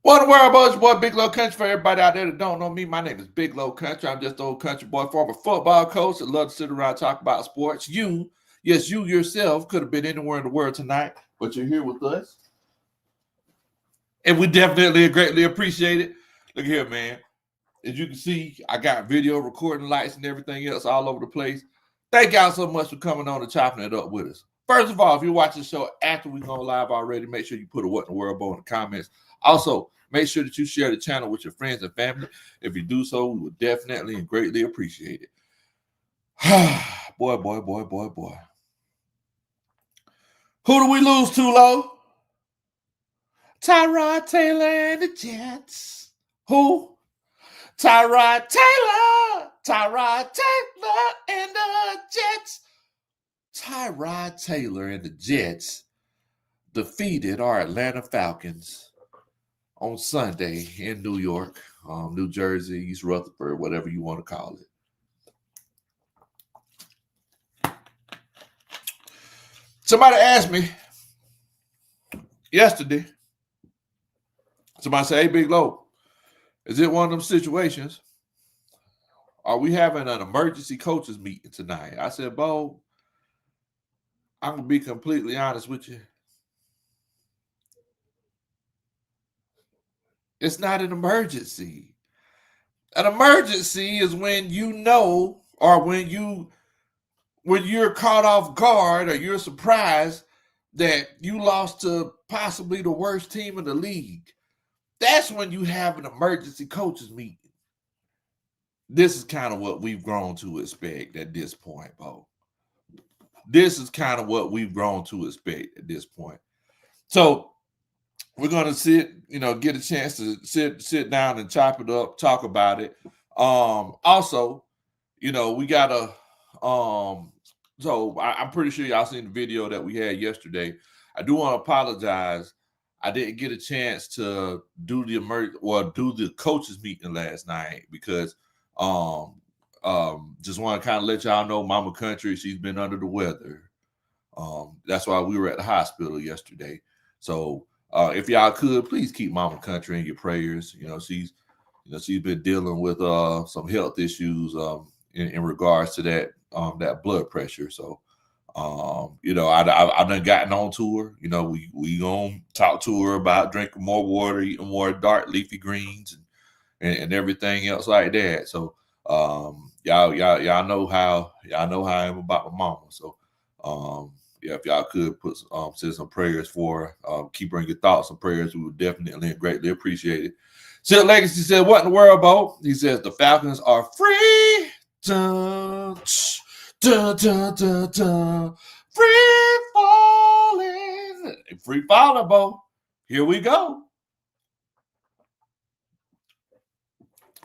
What in the world, boys? Your boy Big Low Country. For everybody out there that don't know me, my name is Big Low Country. I'm just an old country boy, former football coach that love to sit around and talk about sports. You yourself could have been anywhere in the world tonight, but you're here with us. And we definitely greatly appreciate it. Look here, man. As you can see, I got video recording lights and everything else all over the place. Thank y'all so much for coming on and chopping it up with us. First of all, if you're watching the show after we go live already, make sure you put a what in the world in the comments. Also, make sure that you share the channel with your friends and family. If you do so, we would definitely and greatly appreciate it. Boy. Who do we lose to, Lo? Tyrod Taylor and the Jets. Who? Tyrod Taylor and the Jets. Tyrod Taylor and the Jets defeated our Atlanta Falcons on Sunday in New York, New Jersey, East Rutherford, whatever you want to call it. Somebody asked me yesterday, somebody said, hey, Big Low, is it one of them situations? Are we having an emergency coaches meeting tonight? I said, Bo, I'm going to be completely honest with you. It's not an emergency. An emergency is when you know, or when you're caught off guard or you're surprised that you lost to possibly the worst team in the league. That's when you have an emergency coaches meeting. This is kind of what we've grown to expect at this point, Bo. This is kind of what we've grown to expect at this point. So we're going to get a chance to sit down and chop it up, talk about it. Also, we got to, so I'm pretty sure y'all seen the video that we had yesterday. I do want to apologize. I didn't get a chance to do the coaches meeting last night because just want to kind of let y'all know Mama Country, she's been under the weather. That's why we were at the hospital yesterday. So if y'all could, please keep Mama Country in your prayers. She's been dealing with some health issues in regards to that blood pressure. So I done gotten on to her. We gonna talk to her about drinking more water, eating more dark leafy greens, and everything else like that. So y'all know how I am about my mama. So if y'all could send some prayers for her, keep her in your thoughts and prayers, we would definitely and greatly appreciate it. Sid Legacy said, what in the world, Bo? He says the Falcons are free. Dun, dun, dun, dun, dun. Free falling. Free falling, Bo. Here we go.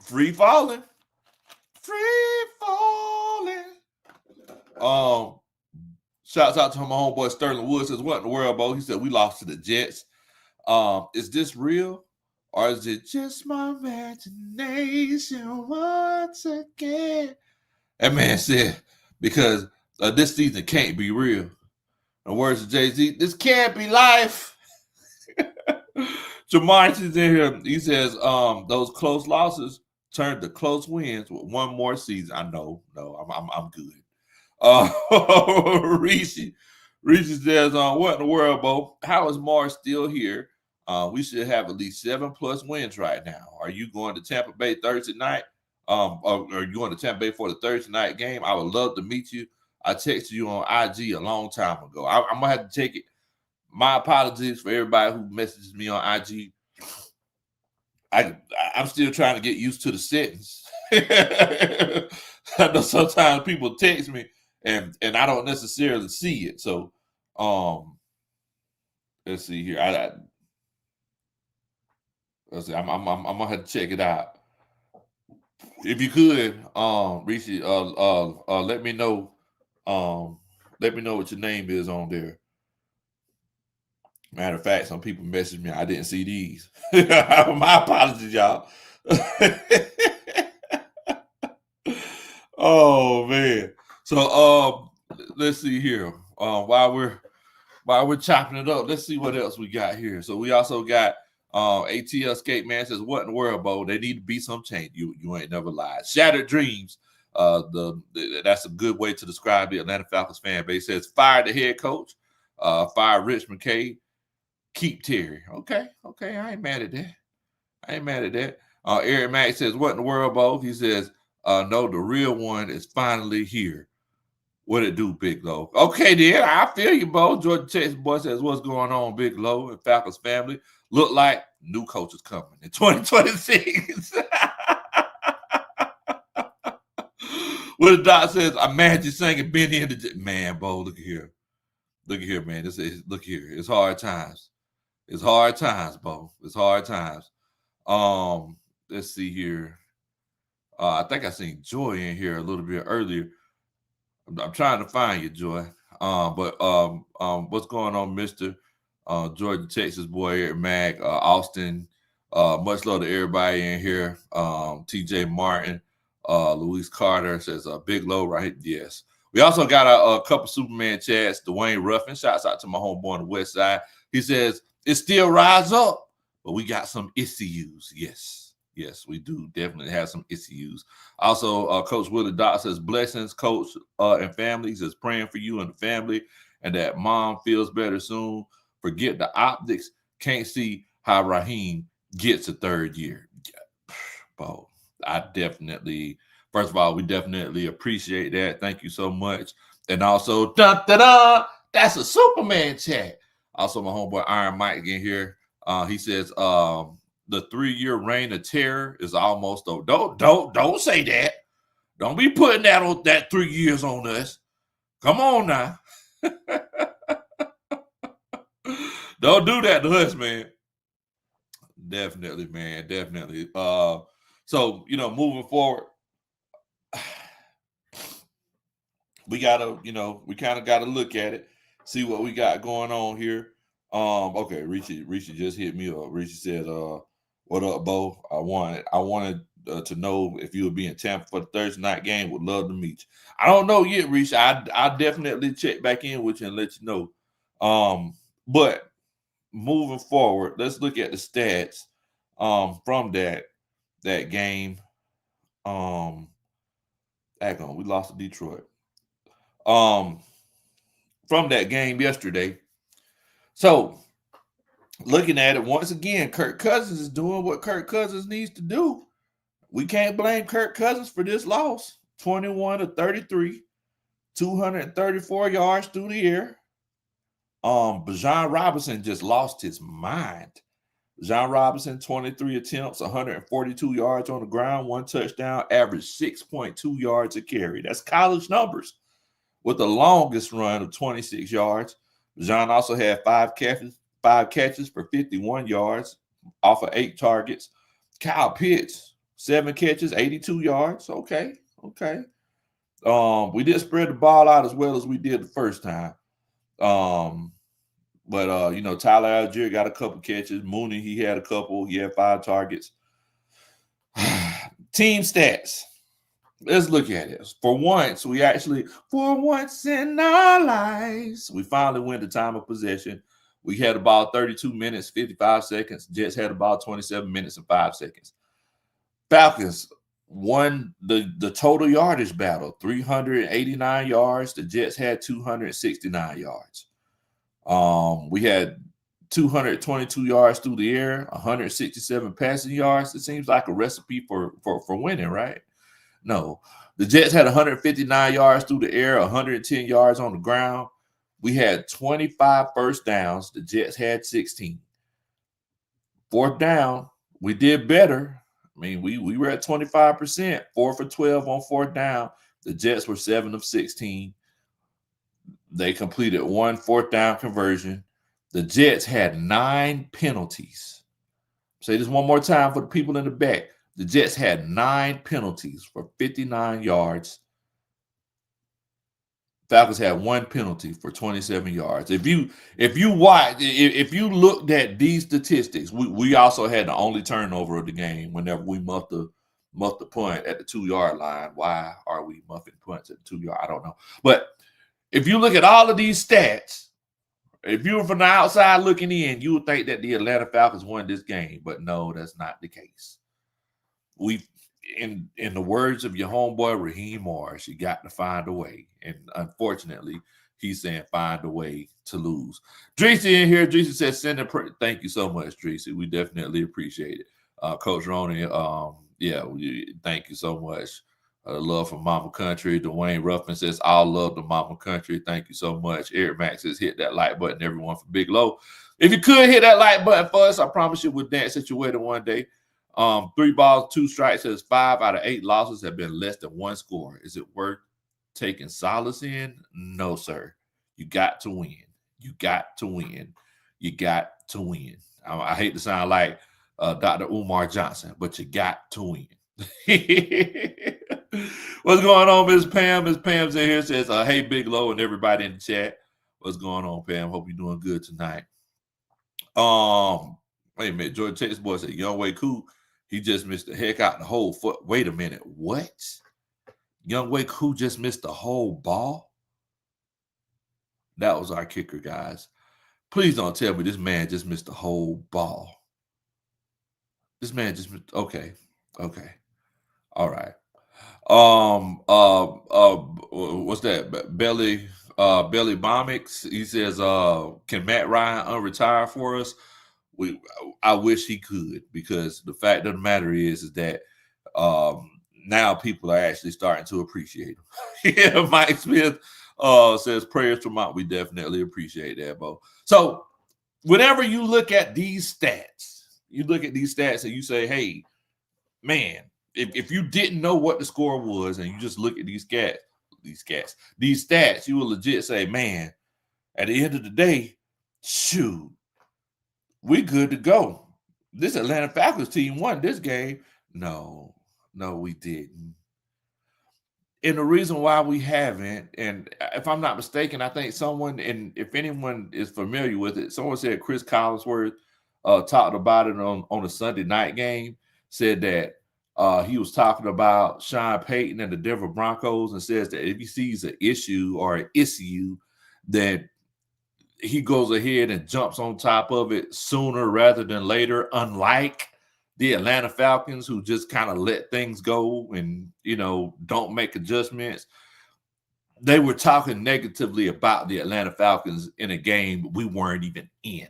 Free falling. Free falling. Shouts out to my homeboy Sterling Woods. Says, what in the world, Bo? He said, we lost to the Jets. Is this real? Or is it just my imagination once again? That man said, because this season can't be real. In the words of Jay-Z, this can't be life. Jamar's in here. He says, those close losses turned to close wins with one more season. I know. No, I'm good. Reese says, what in the world, Bo? How is Mars still here? We should have at least 7+ wins right now. Are you going to Tampa Bay Thursday night? Or are you going to Tampa Bay for the Thursday night game? I would love to meet you. I texted you on IG a long time ago. I'm gonna have to take it. My apologies for everybody who messages me on IG. I'm still trying to get used to the settings. I know sometimes people text me and I don't necessarily see it. So let's see here. Let's see. I'm gonna have to check it out. If you could, Rishi, let me know. Let me know what your name is on there. Matter of fact, some people messaged me. I didn't see these. My apologies, y'all. Oh man. So let's see here. While we're chopping it up, let's see what else we got here. So we also got ATL Skate Man says, "What in the world, Bo? They need to be some change. You ain't never lied." Shattered Dreams. That's a good way to describe the Atlanta Falcons fan base. Says, "Fire the head coach. Fire Rich McKay. Keep Terry." Okay. I ain't mad at that. Eric Mack says, "What in the world, Bo?" He says, "No, the real one is finally here." What it do, Big Low? Okay, then. I feel you, Bo. Georgia Texas boy says, "What's going on, Big Low and Falcons family? Look like new coaches coming in 2026. What the doc says, "Imagine singing Benny and the man, Bo. Look at here, man. Look here. It's hard times. It's hard times, Bo. It's hard times." Let's see here. I think I seen Joy in here a little bit earlier. I'm trying to find you, Joy. But what's going on, Mister Georgia, Texas boy, Eric Mack, Austin? Much love to everybody in here. TJ Martin, Luis Carter says, "Big Low, right?" Yes. We also got a couple Superman chats. Dwayne Ruffin, shouts out to my homeboy on the West Side. He says, "It still rise up, but we got some issues." Yes, we do definitely have some issues. Also, Coach Willie Doc says, "Blessings, Coach and family." He says, "Praying for you and the family and that mom feels better soon. Forget the optics. Can't see how Raheem gets a third year." Bo, first of all, we definitely appreciate that. Thank you so much. And also, that's a Superman chat. Also, my homeboy Iron Mike in here. He says, "The 3-year reign of terror is almost over." Don't say that. Don't be putting that 3 years on us. Come on now. Don't do that to us, man. Definitely, man. Definitely. So, moving forward, we kind of gotta look at it, see what we got going on here. Okay, Richie just hit me up. Richie said, "What up, Bo? I wanted to know if you would be in Tampa for the Thursday night game. Would love to meet you." I don't know yet, Richie. I definitely check back in with you and let you know. But moving forward, let's look at the stats from that game. We lost to Detroit. From that game yesterday. So, looking at it once again, Kirk Cousins is doing what Kirk Cousins needs to do. We can't blame Kirk Cousins for this loss. 21 to 33, 234 yards through the air. Bijan Robinson just lost his mind. Bijan Robinson, 23 attempts, 142 yards on the ground, 1 touchdown, average 6.2 yards a carry. That's college numbers. With the longest run of 26 yards. Bijan also had 5 catches for 51 yards off of 8 targets. Kyle Pitts, 7 catches, 82 yards. Okay. We did spread the ball out as well as we did the first time. But Tyler Algier got a couple catches. Mooney, he had a couple. He had 5 targets. Team stats. Let's look at it. For once in our lives, we finally win the time of possession. We had about 32 minutes, 55 seconds. Jets had about 27 minutes and 5 seconds. Falcons won the total yardage battle, 389 yards. The Jets had 269 yards. We had 222 yards through the air, 167 passing yards. It seems like a recipe for winning, right? No. The Jets had 159 yards through the air, 110 yards on the ground. We had 25 first downs. The Jets had 16. Fourth down, we did better. I mean, we were at 25%, 4 for 12 on fourth down. The Jets were 7 of 16. They completed 1 fourth down conversion. The Jets had 9 penalties. Say this one more time for the people in the back. The Jets had 9 penalties for 59 yards. Falcons had 1 penalty for 27 yards. If you looked at these statistics, we also had the only turnover of the game whenever we muffed the punt at the 2-yard line. Why are we muffing punts at the 2-yard? I don't know. But if you look at all of these stats, If you were from the outside looking in, you would think that the Atlanta Falcons won this game, but no, that's not the case. We, in the words of your homeboy Raheem Morris, you got to find a way, and unfortunately, he's saying find a way to lose. Dreesy in here. Dreesy says send a thank you so much, Dreesy. We definitely appreciate it. Coach Roney, thank you so much. Love from Mama Country. Dwayne Ruffin says, all love to Mama Country. Thank you so much. Eric Max says, hit that like button, everyone, for Big Low. If you could hit that like button for us, I promise you we'll dance at your wedding one day. 3 balls, 2 strikes says 5 out of 8 losses have been less than 1 score. Is it worth taking solace in? No, sir. You got to win. You got to win. You got to win. I hate to sound like Dr. Umar Johnson, but you got to win. What's going on, Miss Pam? Miss Pam's in here, says, hey, Big Low, and everybody in the chat. What's going on, Pam? Hope you're doing good tonight. Wait a minute. George Texas boy said, Young Way Cool, he just missed the heck out the whole foot. Wait a minute. What? Young Way Cool just missed the whole ball? That was our kicker, guys. Please don't tell me this man just missed the whole ball. This man just missed. Okay. All right. What's that? Belly Bomics. He says, can Matt Ryan unretire for us? I wish he could, because the fact of the matter is that now people are actually starting to appreciate him. Yeah, Mike Smith says prayers from Mount. We definitely appreciate that, Bo. So whenever you look at these stats, and you say, hey, man, if you didn't know what the score was and you just look at these stats, you will legit say, man, at the end of the day, shoot, we good to go. This Atlanta Falcons team won this game. No, we didn't. And the reason why we haven't, and if I'm not mistaken, I think someone, and if anyone is familiar with it, someone said Chris Collinsworth talked about it on a Sunday night game, said that he was talking about Sean Payton and the Denver Broncos, and says that if he sees an issue or an issue, then he goes ahead and jumps on top of it sooner rather than later, unlike the Atlanta Falcons, who just kind of let things go and, don't make adjustments. They were talking negatively about the Atlanta Falcons in a game we weren't even in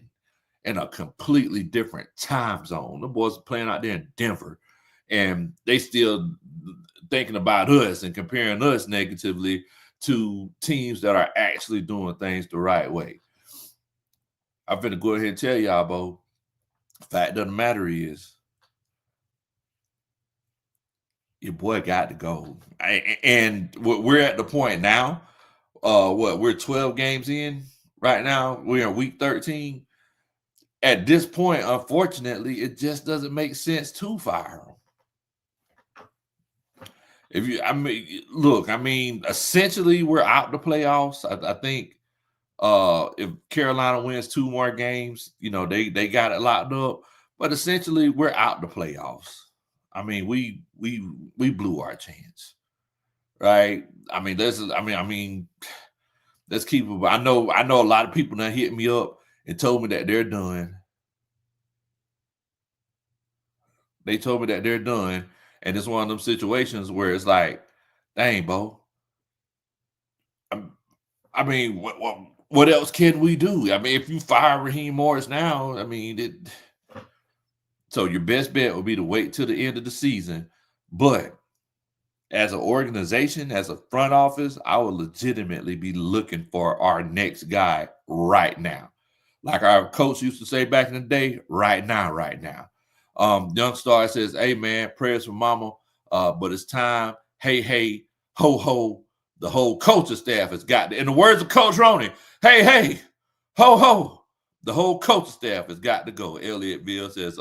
a completely different time zone. The boys are playing out there in Denver, and they still thinking about us and comparing us negatively to teams that are actually doing things the right way. I'm going to go ahead and tell y'all, Bo, fact of the matter is, your boy got to go. And we're at the point now, we're 12 games in right now. We're in week 13. At this point, unfortunately, it just doesn't make sense to fire him. Essentially, we're out the playoffs. I think if Carolina wins 2 more games, they got it locked up. But essentially, we're out the playoffs. We blew our chance, right? Let's keep it. I know a lot of people now hit me up and told me that they're done. They told me that they're done, and it's one of them situations where it's like, dang, Bo. What else can we do? If you fire Raheem Morris now, so your best bet would be to wait till the end of the season. But as an organization, as a front office, I would legitimately be looking for our next guy right now. Like our coach used to say back in the day, right now. Young Star says, hey, man, prayers for mama, but it's time. Hey, ho, ho. The whole coaching staff has got to, in the words of Coach Roney, hey, ho, ho. The whole coaching staff has got to go. Elliotville says,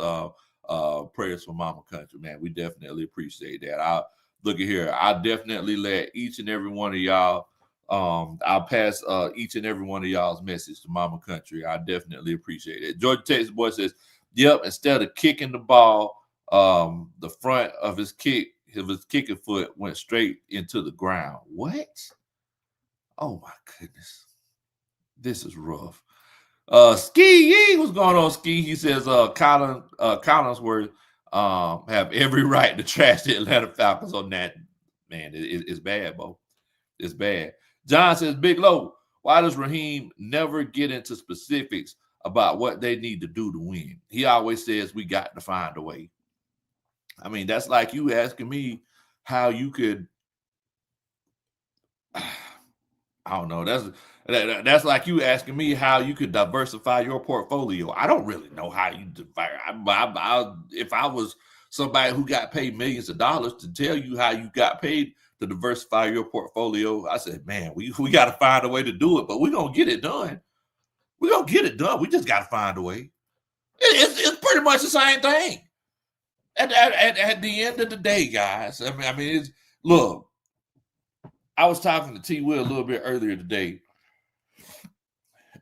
prayers for Mama Country, man. We definitely appreciate that. Look at here. I definitely let each and every one of y'all, I'll pass each and every one of y'all's message to Mama Country. I definitely appreciate it. Georgia Texas boy says, yep, instead of kicking the ball, the front of his kicking foot went straight into the ground. What? Oh my goodness. This is rough. Ski Yee, what's going on, Ski? He says Collinsworth have every right to trash the Atlanta Falcons on that. Man, it's bad, Bo. It's bad. John says, Big Low, why does Raheem never get into specifics about what they need to do to win? He always says we got to find a way. I mean, that's like you asking me how you could. I don't know. That's like you asking me how you could diversify your portfolio. I don't really know how you if I was somebody who got paid millions of dollars to tell you how you got paid to diversify your portfolio, I said, man, we got to find a way to do it, but we're going to get it done. We're going to get it done. We just got to find a way. It's pretty much the same thing. At the end of the day, guys, I mean, look, I was talking to T. Will a little bit earlier today,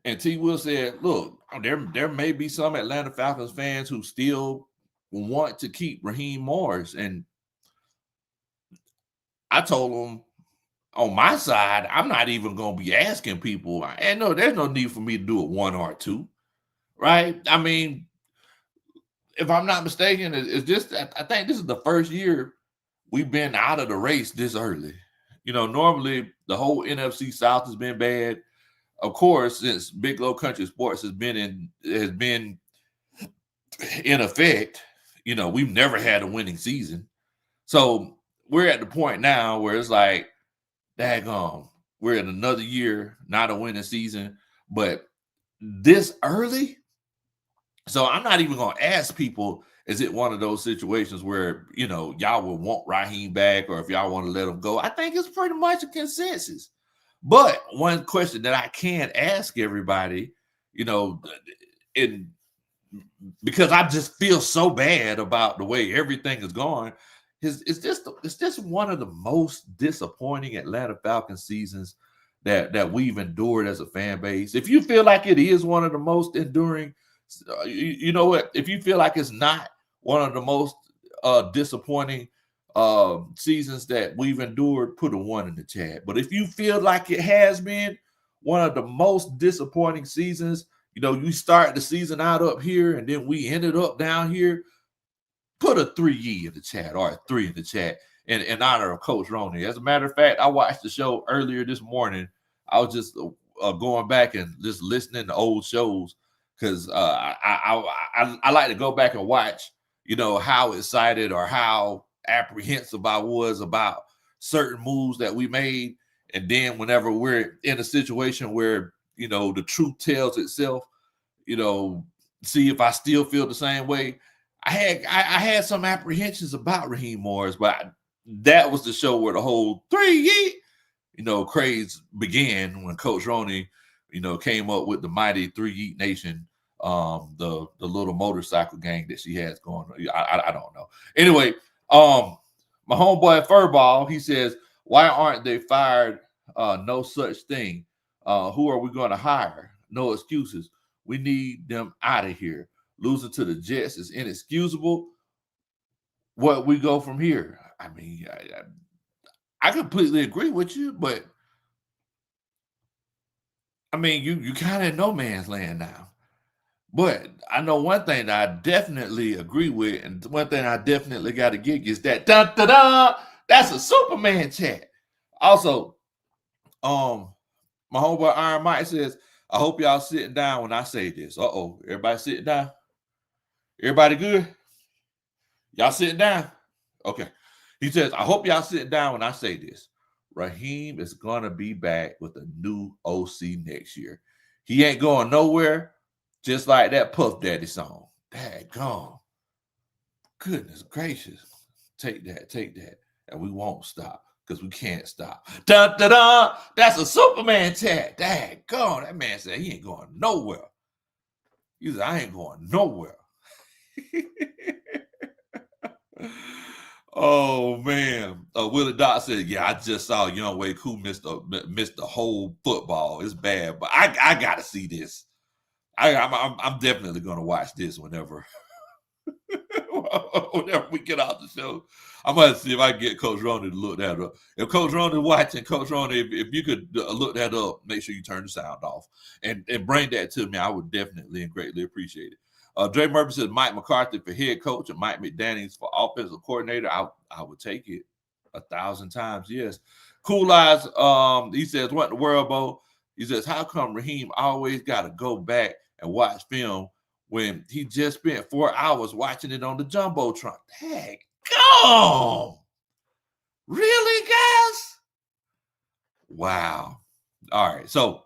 and T. Will said, look, there may be some Atlanta Falcons fans who still want to keep Raheem Morris. And I told him, on my side, I'm not even going to be asking people. And no, there's no need for me to do it one or two, right? I mean, if I'm not mistaken, it's just, I think this is the first year we've been out of the race this early. You know, normally the whole NFC South has been bad. Of course, since Big Low Country Sports has been in effect, you know, we've never had a winning season. So we're at the point now where it's like, daggone, we're in another year, not a winning season, but this early. So I'm not even going to ask people, is it one of those situations where, you know, y'all would want Raheem back, or if y'all want to let him go? I think it's pretty much a consensus. But one question that I can ask everybody, you know, because I just feel so bad about the way everything is going, it's just one of the most disappointing Atlanta Falcons seasons that we've endured as a fan base. If you feel like it is one of the most enduring, you know what? If you feel like it's not one of the most disappointing seasons that we've endured, put a 1 in the chat. But if you feel like it has been one of the most disappointing seasons, you know, you start the season out up here and then we ended up down here, put a 3 in the chat, or a 3 in the chat in honor of Coach Roney. As a matter of fact, I watched the show earlier this morning. I was just going back and just listening to old shows because I like to go back and watch, you know, how excited or how apprehensive I was about certain moves that we made. And then whenever we're in a situation where, you know, the truth tells itself, you know, see if I still feel the same way. I had some apprehensions about Raheem Morris, but that was the show where the whole 3 you know, craze began when Coach Roney, you know, came up with the mighty 3 Nation, the little motorcycle gang that she has going on. I don't know. Anyway, my homeboy Furball, he says, why aren't they fired? No such thing. Who are we going to hire? No excuses. We need them out of here. Losing to the Jets is inexcusable. What we go from here? I mean, I completely agree with you, but I mean, you kind of in no man's land now. But I know one thing that I definitely agree with, and one thing I definitely got to give you is that dun, dun, dun, that's a Superman chat. Also, my homeboy Iron Mike says, I hope y'all sitting down when I say this. Everybody sitting down? Everybody good? Y'all sitting down? Okay. He says, I hope y'all sitting down when I say this. Raheem is going to be back with a new OC next year. He ain't going nowhere, just like that Puff Daddy song. Daggone. Goodness gracious. Take that. And we won't stop because we can't stop. Dun, dun, dun. That's a Superman chat. Daggone. That man said he ain't going nowhere. He said, I ain't going nowhere. Oh man, Willie Doc said, "Yeah, I just saw Young Wei Koo missed the whole football. It's bad, but I got to see this. I'm definitely going to watch this whenever whenever we get out the show. I'm going to see if I can get Coach Roney to look that up. If Coach Roney watching, Coach Roney, if you could look that up, make sure you turn the sound off and bring that to me. I would definitely and greatly appreciate it. Dre Murphy says Mike McCarthy for head coach and Mike McDaniels for offensive coordinator. I would take it 1,000 times. Yes. Cool Eyes, he says, what in the world, Bo? He says, how come Raheem always got to go back and watch film when he just spent 4 hours watching it on the Jumbotron? Dang, go! Really, guys? Wow. All right. So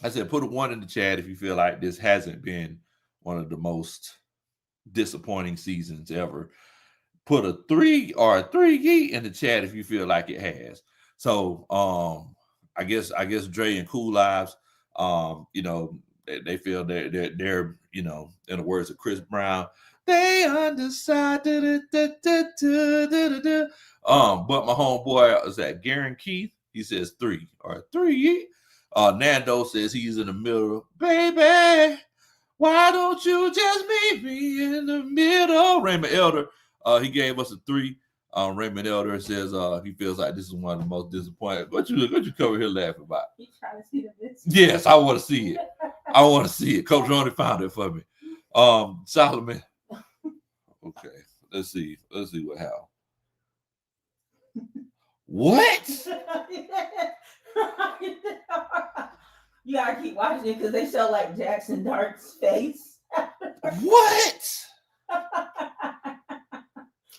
I said, put a 1 in the chat if you feel like this hasn't been one of the most disappointing seasons ever. Put a 3 or a 3 in the chat if you feel like it has. So I guess Dre and Cool Lives, they feel they're in the words of Chris Brown, they undecided. But my homeboy is that Garen Keith. He says 3 or 3. Nando says he's in the middle. Baby, why don't you just meet me in the middle? Raymond Elder, he gave us a 3. Raymond Elder says he feels like this is one of the most disappointing. What you come here laughing about? He's trying to see the video. Yes, I want to see it. I want to see it. Coach Ronnie found it for me. Solomon. Okay, let's see what happened. What? You gotta keep watching it because they show like Jackson Dart's face. What?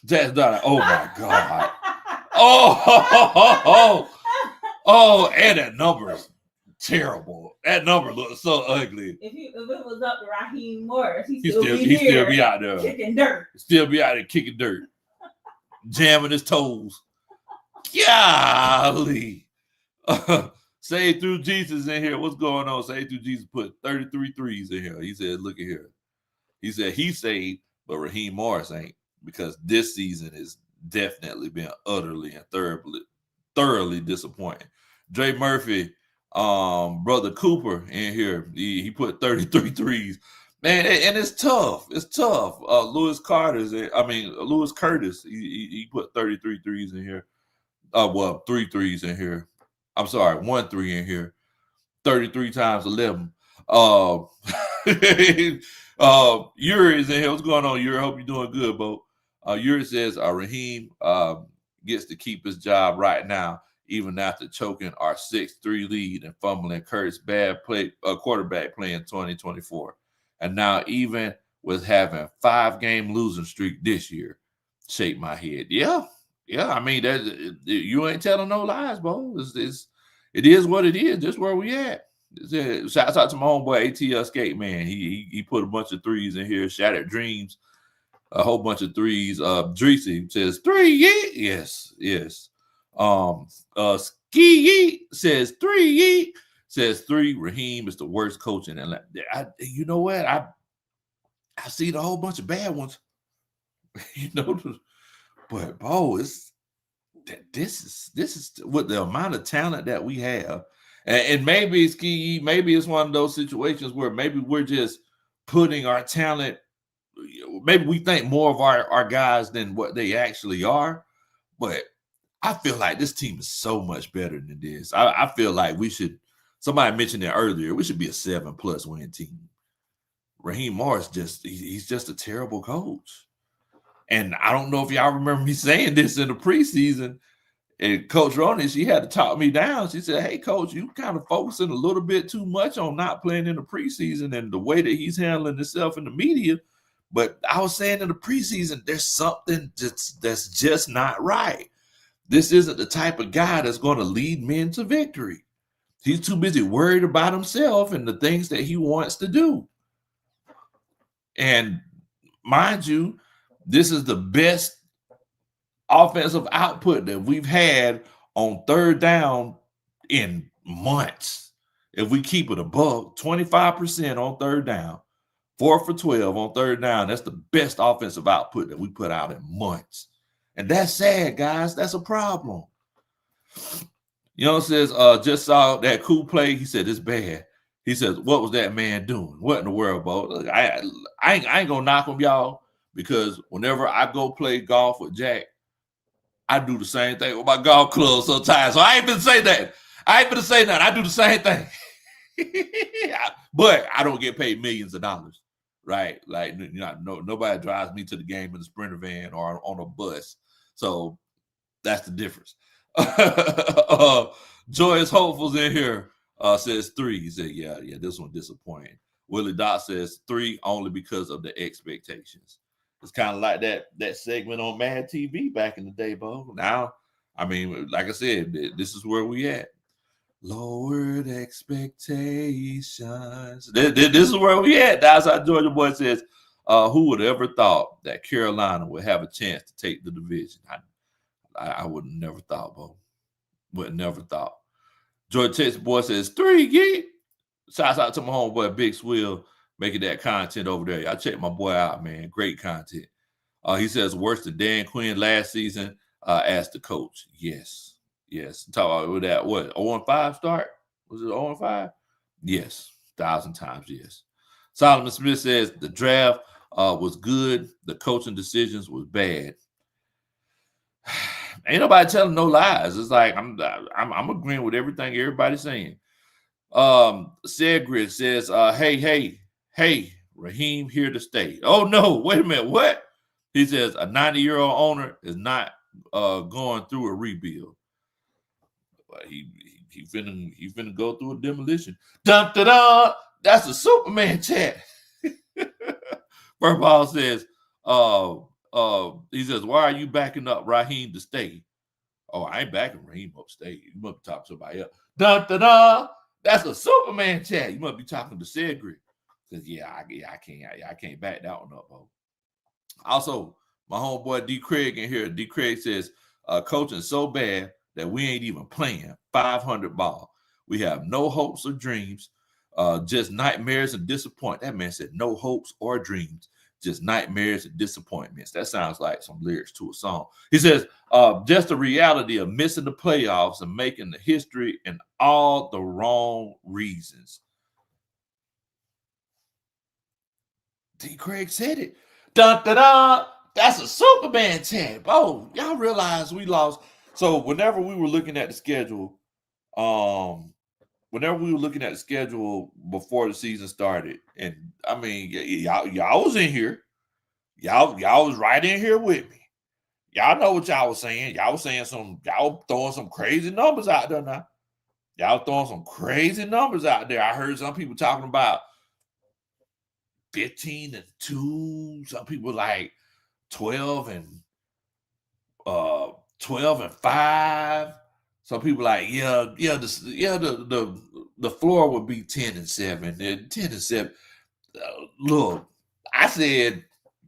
Jackson Dart. Oh my God. Oh, and that number is terrible. That number looks so ugly. If it was up to Raheem Morris, he'd still be out there kicking dirt. Still be out there kicking dirt, jamming his toes. Golly. Save Through Jesus in here. What's going on? Save Through Jesus put 33 threes in here. He said, look at here. He said he's saved, but Raheem Morris ain't, because this season has definitely been utterly and thoroughly disappointing. Dre Murphy, Brother Cooper in here, he put 33 threes. Man, and it's tough. It's tough. Lewis Curtis, he put 33 threes in here. 3 threes in here. I'm sorry, 1 3 in here. 33 times 11. Yuri is in here. What's going on, Yuri? Hope you're doing good, Bo. Yuri says Raheem gets to keep his job right now, even after choking our 6-3 lead and fumbling Kurt's bad quarterback play in 2024. And now even with having 5-game losing streak this year, shake my head. Yeah. I mean, you ain't telling no lies, Bo. It is what it is. Just where we at. Shouts out to my homeboy ATL Skate Man. He put a bunch of threes in here. Shattered Dreams, a whole bunch of threes. Dreesy says 3. Yes. Ski says 3. Says 3. Raheem is the worst coach in Atlanta. You know what? I see a whole bunch of bad ones. But Bo, this is with the amount of talent that we have, and maybe it's one of those situations where maybe we're just putting our talent. Maybe we think more of our guys than what they actually are. But I feel like this team is so much better than this. I feel like we should. Somebody mentioned it earlier. We should be a 7+ win team. Raheem Morris he's just a terrible coach. And I don't know if y'all remember me saying this in the preseason. And Coach Roney, she had to talk me down. She said, hey, Coach, you kind of focusing a little bit too much on not playing in the preseason and the way that he's handling himself in the media. But I was saying in the preseason, there's something that's just not right. This isn't the type of guy that's going to lead men to victory. He's too busy worried about himself and the things that he wants to do. And mind you, this is the best offensive output that we've had on third down in months. If we keep it above 25% on third down, 4 for 12 on third down, that's the best offensive output that we put out in months. And that's sad, guys. That's a problem. Says, just saw that cool play. He said, it's bad. He says, what was that man doing? What in the world, Bo? Look, I ain't going to knock him, y'all. because whenever I go play golf with Jack, I do the same thing with my golf club sometimes. So I ain't been say that. I ain't been say that. I do the same thing. But I don't get paid millions of dollars, right? Like, nobody drives me to the game in a Sprinter van or on a bus. So that's the difference. Joyous Hopefuls in here says 3. He said, yeah, this one disappointing. Willie Dot says 3 only because of the expectations. It's kind of like that segment on Mad TV back in the day, Bo. Now, I mean, like I said, this is where we at. Lowered expectations. This is where we at. That's how Georgia Boy says, who would ever thought that Carolina would have a chance to take the division? I would have never thought, Bo. Would have never thought. Georgia Texas Boy says 3 gig. Shouts out to my homeboy Big Swill making that content over there. Y'all check my boy out, man. Great content. He says worse than Dan Quinn last season as the coach. Yes. Talk about that. What, 0-5 start? Was it 0-5? Yes. 1,000 times yes. Solomon Smith says the draft was good. The coaching decisions was bad. Ain't nobody telling no lies. It's like I'm agreeing with everything everybody's saying. Segrid says, hey, Raheem here to stay. Oh no, wait a minute, what? He says a 90-year-old owner is not going through a rebuild. He finna go through a demolition. Dun da da. That's a Superman chat. Furball says, he says, why are you backing up Raheem to stay? Oh, I ain't backing Raheem up to stay. You must be talking to somebody else. Dun da da. That's a Superman chat. You must be talking to Segrid. Says, I can't back that one up, bro. Also, my homeboy D. Craig in here. D. Craig says, coaching so bad that we ain't even playing 500 ball. We have no hopes or dreams, just nightmares and disappointment. That man said no hopes or dreams, just nightmares and disappointments. That sounds like some lyrics to a song. He says, just the reality of missing the playoffs and making the history and all the wrong reasons. D. Craig said it. Dun, da, da. That's a Superman chant. Oh, y'all realize we lost. So whenever we were looking at the schedule, before the season started, and I mean, y'all was in here. Y'all was right in here with me. Y'all know what y'all was saying. Y'all was saying y'all throwing some crazy numbers out there now. Y'all throwing some crazy numbers out there. I heard some people talking about 15-2. Some people like 12-5. Some people like, the floor would be 10-7 and 10-7. Look, I said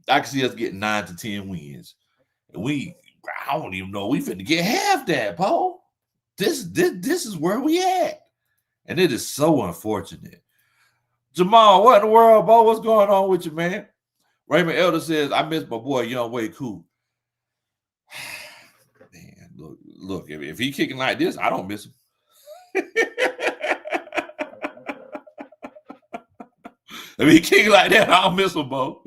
I could see us getting 9 to 10 wins. And I don't even know we finna get half that, Paul. This is where we at. And it is so unfortunate. Jamal, what in the world, Bo? What's going on with you, man? Raymond Elder says, I miss my boy Young Way Cool. Man, look, if he kicking like this, I don't miss him. If he kicking like that, I don't miss him, Bo.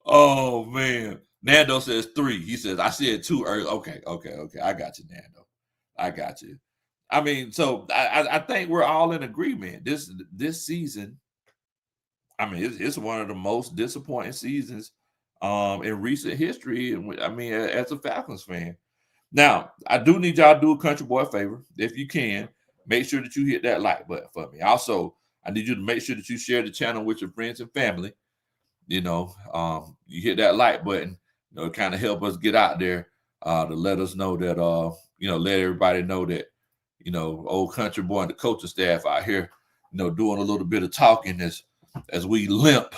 Oh, man. Nando says 3. He says, I said 2 early. Okay. I got you, Nando. I got you. I mean, so I think we're all in agreement. This season, I mean, it's one of the most disappointing seasons in recent history. And I mean, as a Falcons fan. Now, I do need y'all to do a country boy favor. If you can, make sure that you hit that like button for me. Also, I need you to make sure that you share the channel with your friends and family. You hit that like button, kind of help us get out there to let us know that, let everybody know that, old country boy and the coaching staff out here, doing a little bit of talking as we limp,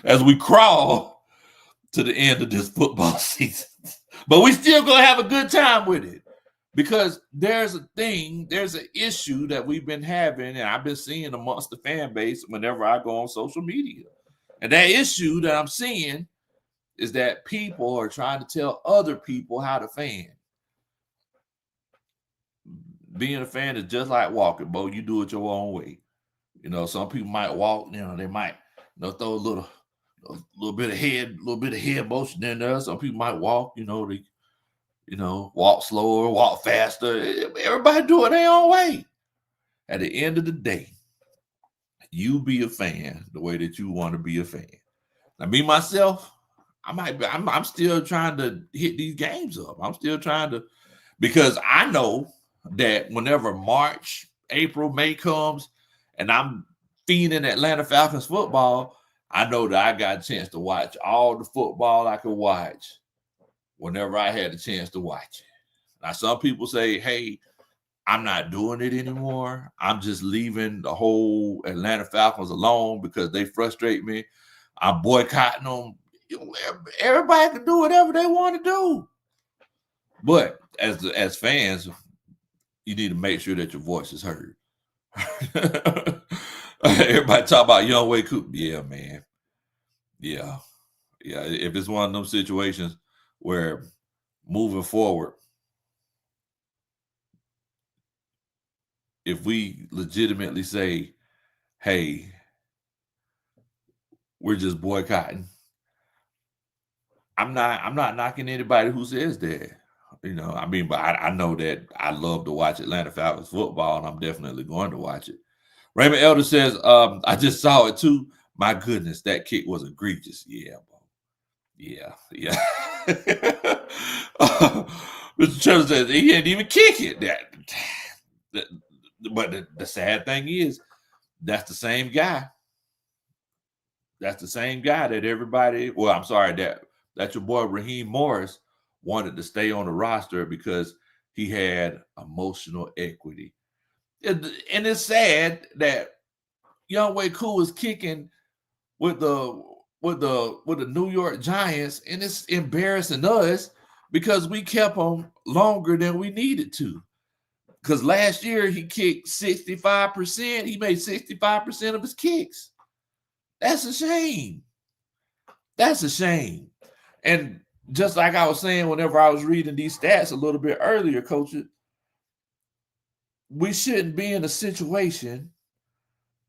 as we crawl to the end of this football season. But we still going to have a good time with it because there's an issue that we've been having and I've been seeing amongst the fan base whenever I go on social media. And that issue that I'm seeing is that people are trying to tell other people how to fan. Being a fan is just like walking, Bo. You do it your own way. Some people might walk, they might throw a little a little bit of head motion in there. Some people might walk, walk slower, walk faster. Everybody do it their own way. At the end of the day, you be a fan the way that you want to be a fan. Now, me myself, I'm still trying to hit these games up. I'm still trying to, because I know that whenever March, April, May comes, and I'm feeding Atlanta Falcons football, I know that I got a chance to watch all the football I could watch whenever I had a chance to watch it. Now, some people say, hey, I'm not doing it anymore. I'm just leaving the whole Atlanta Falcons alone because they frustrate me. I'm boycotting them. Everybody can do whatever they want to do. But as fans, you need to make sure that your voice is heard. Everybody talk about Young Way Coop. Yeah, man. Yeah. If it's one of them situations where moving forward, if we legitimately say, hey, we're just boycotting, I'm not knocking anybody who says that. But I know that I love to watch Atlanta Falcons football, and I'm definitely going to watch it. Raymond Elder says, I just saw it too. My goodness, that kick was egregious. Yeah, bro. Yeah. Mr. Trevor says he didn't even kick it. But the sad thing is, that's the same guy. That's the same guy that everybody, well, I'm sorry, that your boy Raheem Morris wanted to stay on the roster because he had emotional equity. And it's sad that Young Way Cool is kicking with the New York Giants, and it's embarrassing us because we kept him longer than we needed to. Because last year he kicked 65%. He made 65% of his kicks. That's a shame. That's a shame. And just like I was saying whenever I was reading these stats a little bit earlier, Coach, we shouldn't be in a situation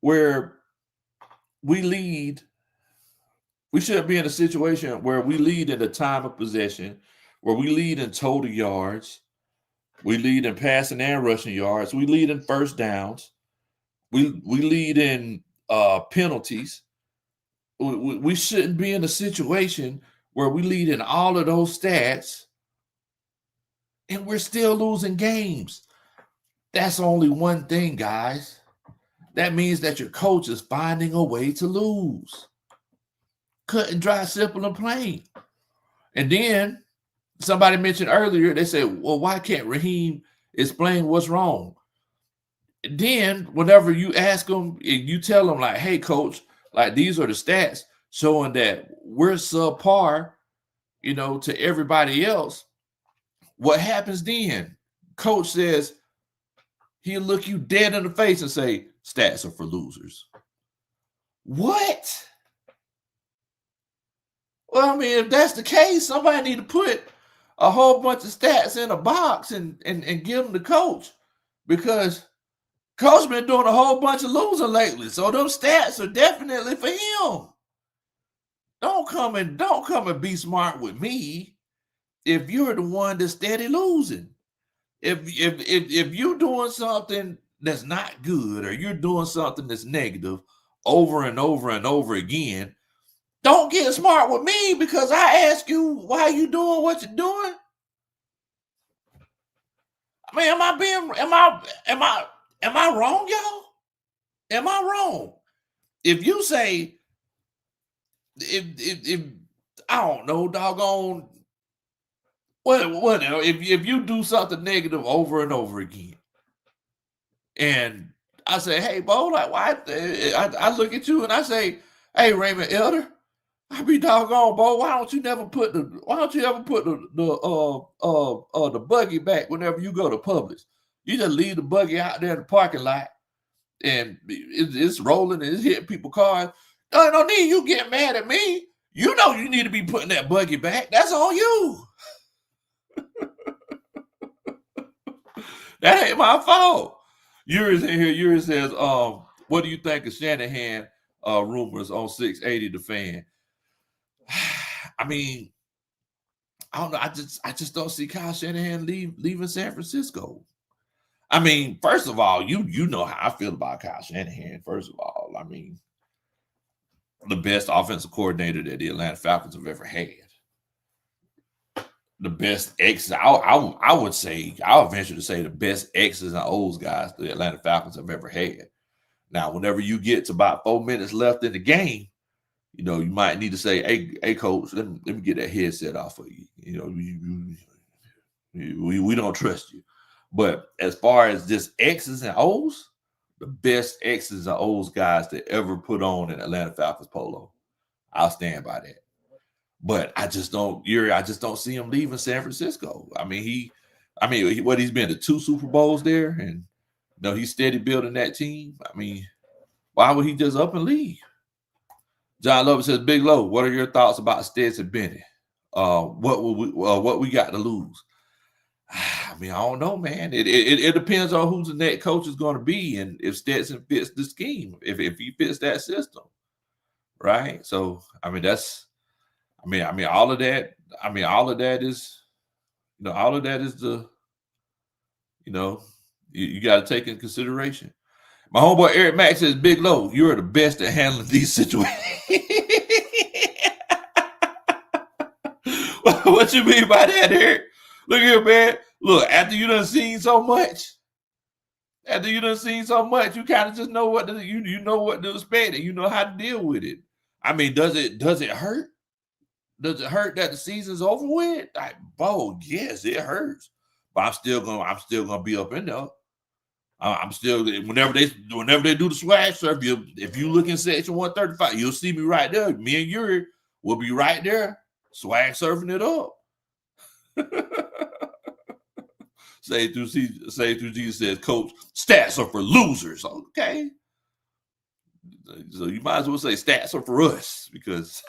where we lead. We shouldn't be in a situation where we lead in the time of possession, where we lead in total yards, we lead in passing and rushing yards, we lead in first downs, we lead in penalties. We shouldn't be in a situation where we lead in all of those stats and we're still losing games. That's only one thing, guys. That means that your coach is finding a way to lose. Cut and dry, simple and plain. And then somebody mentioned earlier, they said, well, why can't Raheem explain what's wrong? And then whenever you ask them, and you tell them like, hey, coach, like these are the stats showing that we're subpar, to everybody else. What happens then? Coach says, he'll look you dead in the face and say, stats are for losers. What? Well, I mean, if that's the case, somebody need to put a whole bunch of stats in a box and give them to coach, because coach been doing a whole bunch of losing lately. So those stats are definitely for him. Don't come and be smart with me if you're the one that's steady losing. If you're doing something that's not good, or you're doing something that's negative over and over and over again, don't get smart with me because I ask you why you doing what you're doing. I mean, am I wrong, y'all? Am I wrong? If you say, if I don't know, doggone, what if you do something negative over and over again, and I say, hey, Bo, like, why? I look at you and I say, hey, Raymond Elder, I be doggone, Bo, why don't you ever put the buggy back whenever you go to Publix? You just leave the buggy out there in the parking lot, and it's rolling and it's hitting people's cars. No need you get mad at me. You know you need to be putting that buggy back. That's on you. That ain't my fault. Yuri's in here. Yuri says, what do you think of Shanahan rumors on 680 The Fan? I mean, I don't know. I just don't see Kyle Shanahan leaving San Francisco. I mean, first of all, you know how I feel about Kyle Shanahan. First of all, I mean, the best offensive coordinator that the Atlanta Falcons have ever had. The best X's, I would say, I'll venture to say the best X's and O's guys the Atlanta Falcons have ever had. Now, whenever you get to about 4 minutes left in the game, you know, you might need to say, hey coach, let me get that headset off of you. You know, we don't trust you. But as far as just X's and O's, the best X's and O's guys that ever put on an Atlanta Falcons polo. I'll stand by that. But I just don't see him leaving San Francisco. I mean, he's been to 2 Super Bowls there, and you know, he's steady building that team. I mean, why would he just up and leave? John Lovett says, Big Low, what are your thoughts about Stetson Bennett? What we got to lose? I mean, I don't know, man. It depends on who the next coach is going to be, and if Stetson fits the scheme, if he fits that system, right? So, I mean, all of that. I mean, all of that is, you know, all of that is the, you know, you got to take in consideration. My homeboy Eric Mack says, Big Low, you're the best at handling these situations. What you mean by that, Eric? Look here, man. Look, after you done seen so much, you kind of just know what to, you know what to expect, and you know how to deal with it. I mean, does it hurt? Does it hurt that the season's over with? Like, bro, yes, it hurts. But I'm still gonna be up in there. I'm still, whenever they do the swag surf, if you look in section 135, you'll see me right there. Me and Yuri will be right there, swag surfing it up. Say through Jesus says, Coach, stats are for losers. Okay. So you might as well say stats are for us, because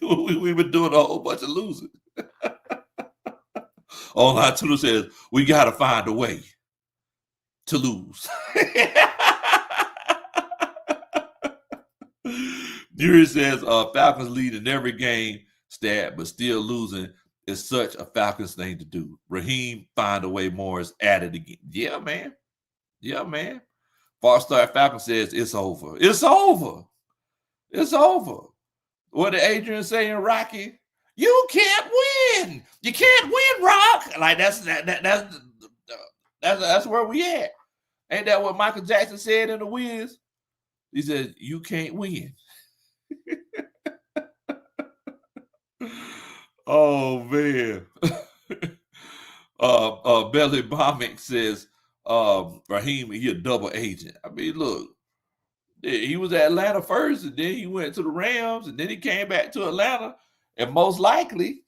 we've been doing a whole bunch of losing. Online Tutor says, we got to find a way to lose. Yuri says, Falcons lead in every game stat, but still losing is such a Falcons thing to do. Raheem, find a way more is added again. Yeah, man. Yeah, man. Far Start Falcon says, it's over. It's over. It's over. What did Adrian say in Rocky? You can't win. You can't win, Rock. Like that's where we at. Ain't that what Michael Jackson said in The Wiz? He said, you can't win. Oh man. Belly Bombing says, Raheem, he a double agent. I mean, look, he was at Atlanta first, and then he went to the Rams, and then he came back to Atlanta, and most likely,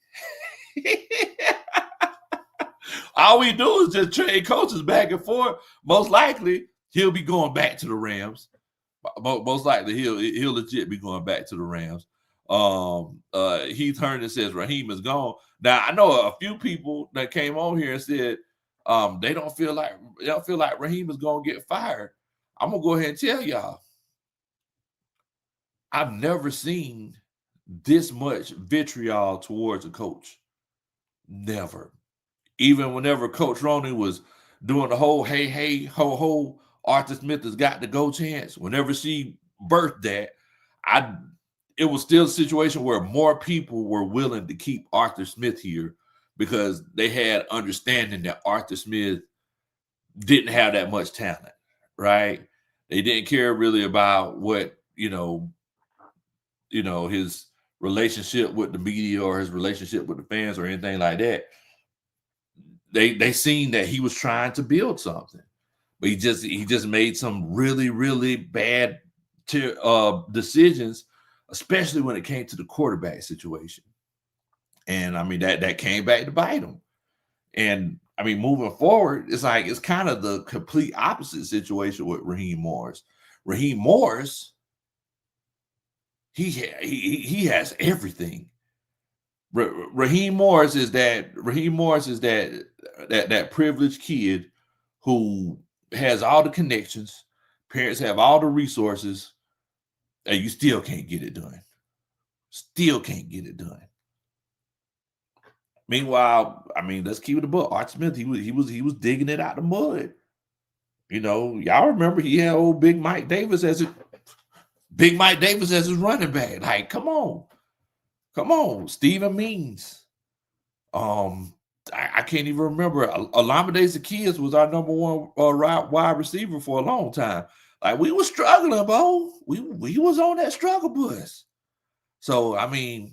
all we do is just trade coaches back and forth. Most likely, he'll be going back to the Rams. Most likely, he'll legit be going back to the Rams. Heath Herndon says Raheem is gone. Now I know a few people that came on here and said they don't feel like Raheem is gonna get fired. I'm gonna go ahead and tell y'all, I've never seen this much vitriol towards a coach. Never. Even whenever Coach Roney was doing the whole hey ho ho, Arthur Smith has got to go chance. Whenever she birthed that, it was still a situation where more people were willing to keep Arthur Smith here because they had understanding that Arthur Smith didn't have that much talent, right? They didn't care really about what, his relationship with the media or his relationship with the fans or anything like that. They seen that he was trying to build something, but he just made some really, really bad decisions, especially when it came to the quarterback situation. And I mean, that came back to bite him. And I mean, moving forward, it's kind of the complete opposite situation with Raheem Morris. Raheem Morris, he has everything. Raheem Morris is that privileged kid who has all the connections, parents have all the resources, and you still can't get it done. Still can't get it done. Meanwhile, I mean, let's keep it a book. Art Smith, he was digging it out the mud. You know, y'all remember he had old Big Mike Davis as his running back. Like, come on, Steven Means. I can't even remember. Olamide Zaccheaus was our number one wide receiver for a long time. Like, we were struggling, bro. We was on that struggle bus. So I mean,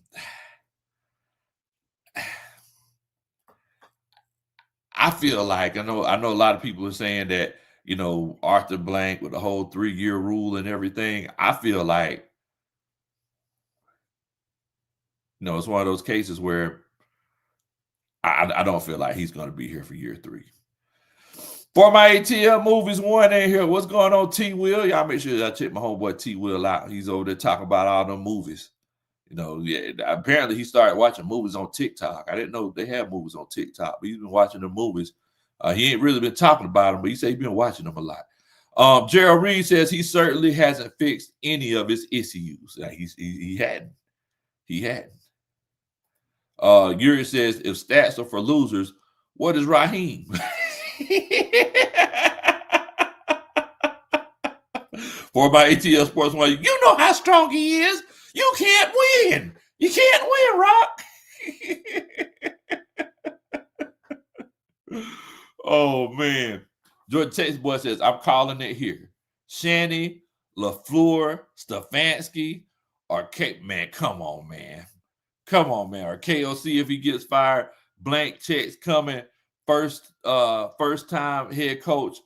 I feel like I know a lot of people are saying that, you know, Arthur Blank with the whole 3-year rule and everything. I feel like, you know, it's one of those cases where I don't feel like he's going to be here for year 3. For my ATL Movies 1 in here, what's going on, T Will? Y'all make sure y'all check my homeboy T Will out. He's over there talking about all them movies. You know, yeah, apparently he started watching movies on TikTok. I didn't know they had movies on TikTok, but he's been watching the movies. He ain't really been talking about them, but he said he's been watching them a lot. Gerald Reed says he certainly hasn't fixed any of his issues. He hadn't. He hadn't. Yuri says if stats are for losers, what is Raheem? For my ATL Sports One, you know how strong he is. You can't win. You can't win, Rock. Oh, man. Jordan Texas Boy says, I'm calling it here. Shanny, LaFleur, Stefanski, or man, come on, man. Come on, man. Or KOC if he gets fired. Blank checks coming. First time head coach,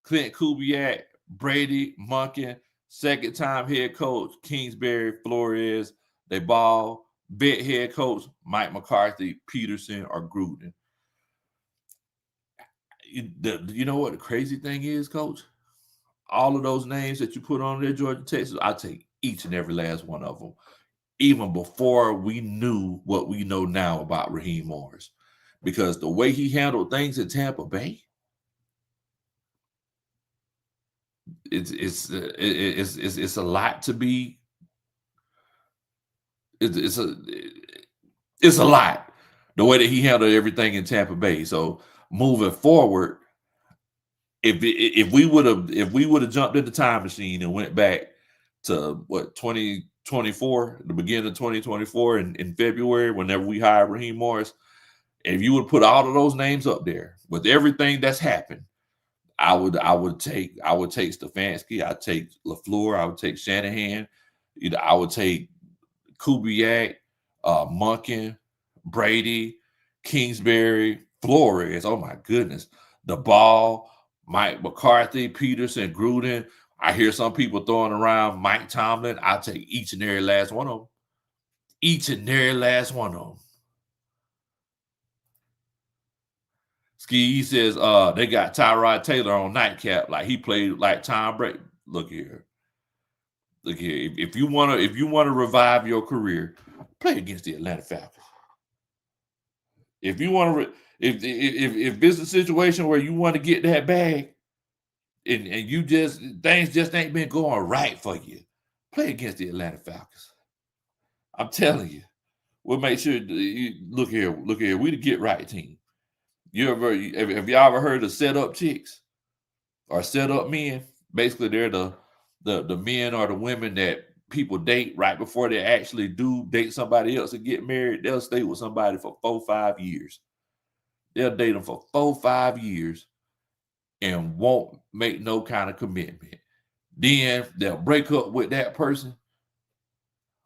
Clint Kubiak, Brady, Monken. Second time head coach, Kingsbury, Flores. They ball. Vet head coach, Mike McCarthy, Peterson, or Gruden. You know what the crazy thing is, Coach? All of those names that you put on there, Georgia, Texas, I take each and every last one of them, even before we knew what we know now about Raheem Morris, because the way he handled things in Tampa Bay, it's a lot to be. It's a lot the way that he handled everything in Tampa Bay. So moving forward, if we would have jumped in the time machine and went back to what 2024, the beginning of 2024 in February, whenever we hired Raheem Morris, if you would put all of those names up there with everything that's happened, I would take Stefanski, I'd take LaFleur, I would take Shanahan, I would take Kubiak, Monken, Brady, Kingsbury, Flores. Oh my goodness, the ball, Mike McCarthy, Peterson, Gruden. I hear some people throwing around Mike Tomlin. I'll take each and every last one of them. Each and every last one of them. Ski says they got Tyrod Taylor on nightcap like he played like Tom Brady. Look here. If you want to revive your career, play against the Atlanta Falcons. If you want to, if this is a situation where you want to get that bag, and you things just ain't been going right for you, play against the Atlanta Falcons. I'm telling you, we'll make sure. Look here, we the get right team. Have y'all ever heard of set up chicks or set up men? Basically, they're the men or the women that people date right before they actually do date somebody else and get married. They'll stay with somebody for 4-5 years. They'll date them for 4-5 years and won't make no kind of commitment. Then they'll break up with that person,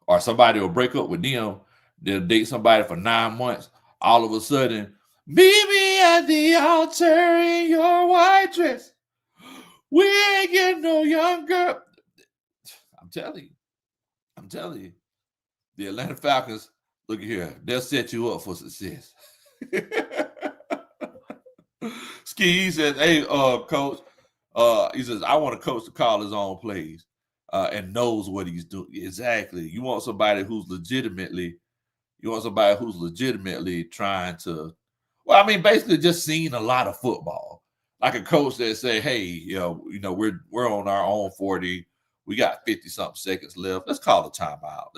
or somebody will break up with them. They'll date somebody for 9 months. All of a sudden, meet me at the altar in your white dress. We ain't getting no younger. I'm telling you. The Atlanta Falcons, look here, they'll set you up for success. Ski says, hey, coach, he says, I want a coach to call his own plays and knows what he's doing. Exactly. You want somebody who's legitimately trying to, well, I mean, basically just seeing a lot of football. Like a coach that say, hey, you know, we're on our own 40. We got 50-something seconds left. Let's call a timeout.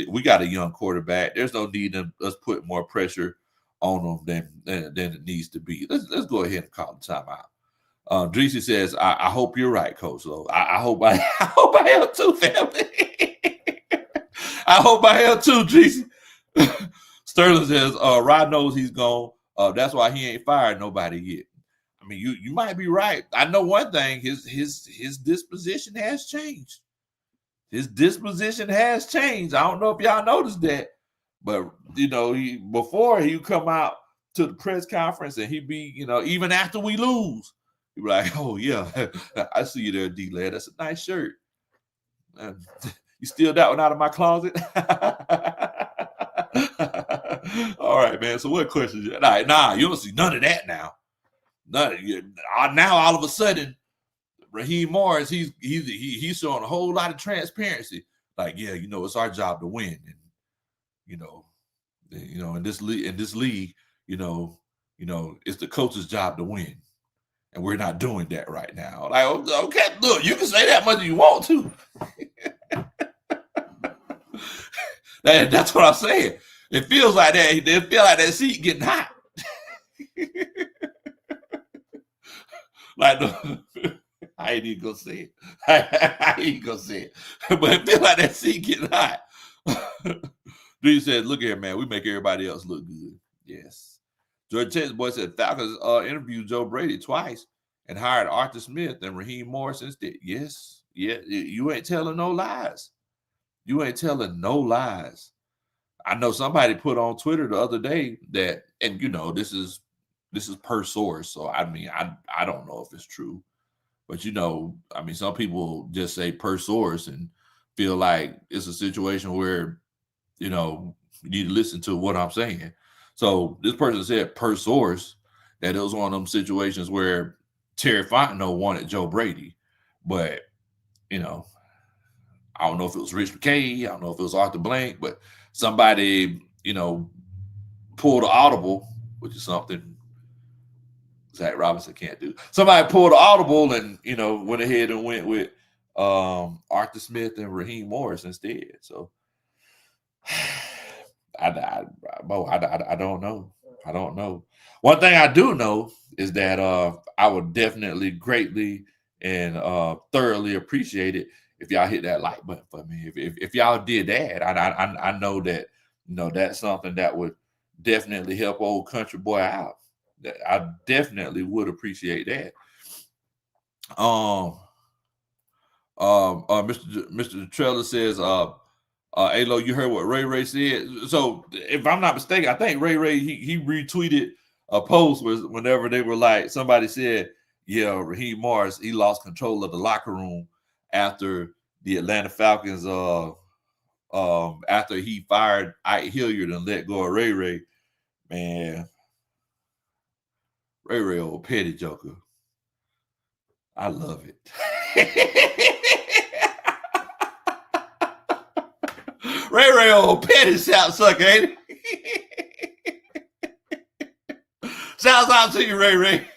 We got a young quarterback. There's no need in us put more pressure on them than it needs to be. Let's go ahead and call the timeout. Dreesy says, I hope you're right, Coach Lowe. I hope I hope I am too, family. I hope I am too, Dreesy. Sterling says, Rod knows he's gone. That's why he ain't fired nobody yet. I mean, you might be right. I know one thing, his disposition has changed. His disposition has changed. I don't know if y'all noticed that, but before he would come out to the press conference and he'd be, even after we lose, he'd be like, "Oh yeah, I see you there, D-Lad. That's a nice shirt. You steal that one out of my closet." All right, man. So what questions? Nah, you don't see none of that now. Now all of a sudden, Raheem Morris, he's showing a whole lot of transparency. Like, yeah, it's our job to win, and in this league, it's the coach's job to win, and we're not doing that right now. Like, okay, look, you can say that much if you want to. That's what I'm saying. It feels like that. It feels like that seat getting hot. Like, I ain't even gonna say it. I ain't gonna say it. But it feels like that seat getting hot. Dude said, "Look here, man. We make everybody else look good." Yes. George Chase boy said Falcons interviewed Joe Brady twice and hired Arthur Smith and Raheem Morris instead. Yes. Yeah. You ain't telling no lies. You ain't telling no lies. I know somebody put on Twitter the other day that, and this is per source. So I mean, I don't know if it's true, but some people just say per source and feel like it's a situation where you need to listen to what I'm saying. So this person said per source that it was one of them situations where Terry Fontenot wanted Joe Brady, but I don't know if it was Rich McKay, I don't know if it was Arthur Blank, but somebody pulled an audible, which is something Zach Robinson can't do. Somebody pulled an audible and went ahead and went with Arthur Smith and Raheem Morris instead. So I don't know. I don't know. One thing I do know is that I would definitely greatly and thoroughly appreciate it if y'all hit that like button for me. If y'all did that, I know that that's something that would definitely help old country boy out. I definitely would appreciate that. Mr. Trailer says, Alo, you heard what Ray said. So if I'm not mistaken, I think Ray he retweeted a post whenever they were like, somebody said, yeah, Raheem Morris, he lost control of the locker room after the Atlanta Falcons after he fired Ike Hilliard and let go of Ray. Man, Ray old petty joker. I love it. Ray old petty shout sucker, ain't it? Shouts out to you, Ray.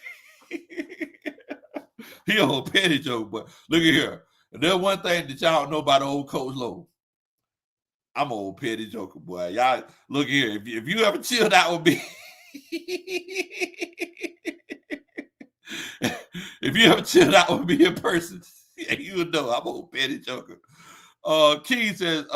He old petty joke, but look at here. And there's one thing that y'all don't know about old Coach Lowe. I'm an old petty joker, boy. Y'all look here. If you ever chilled out with me, if you ever chilled out with me in person, you would know I'm an old petty joker. Key says,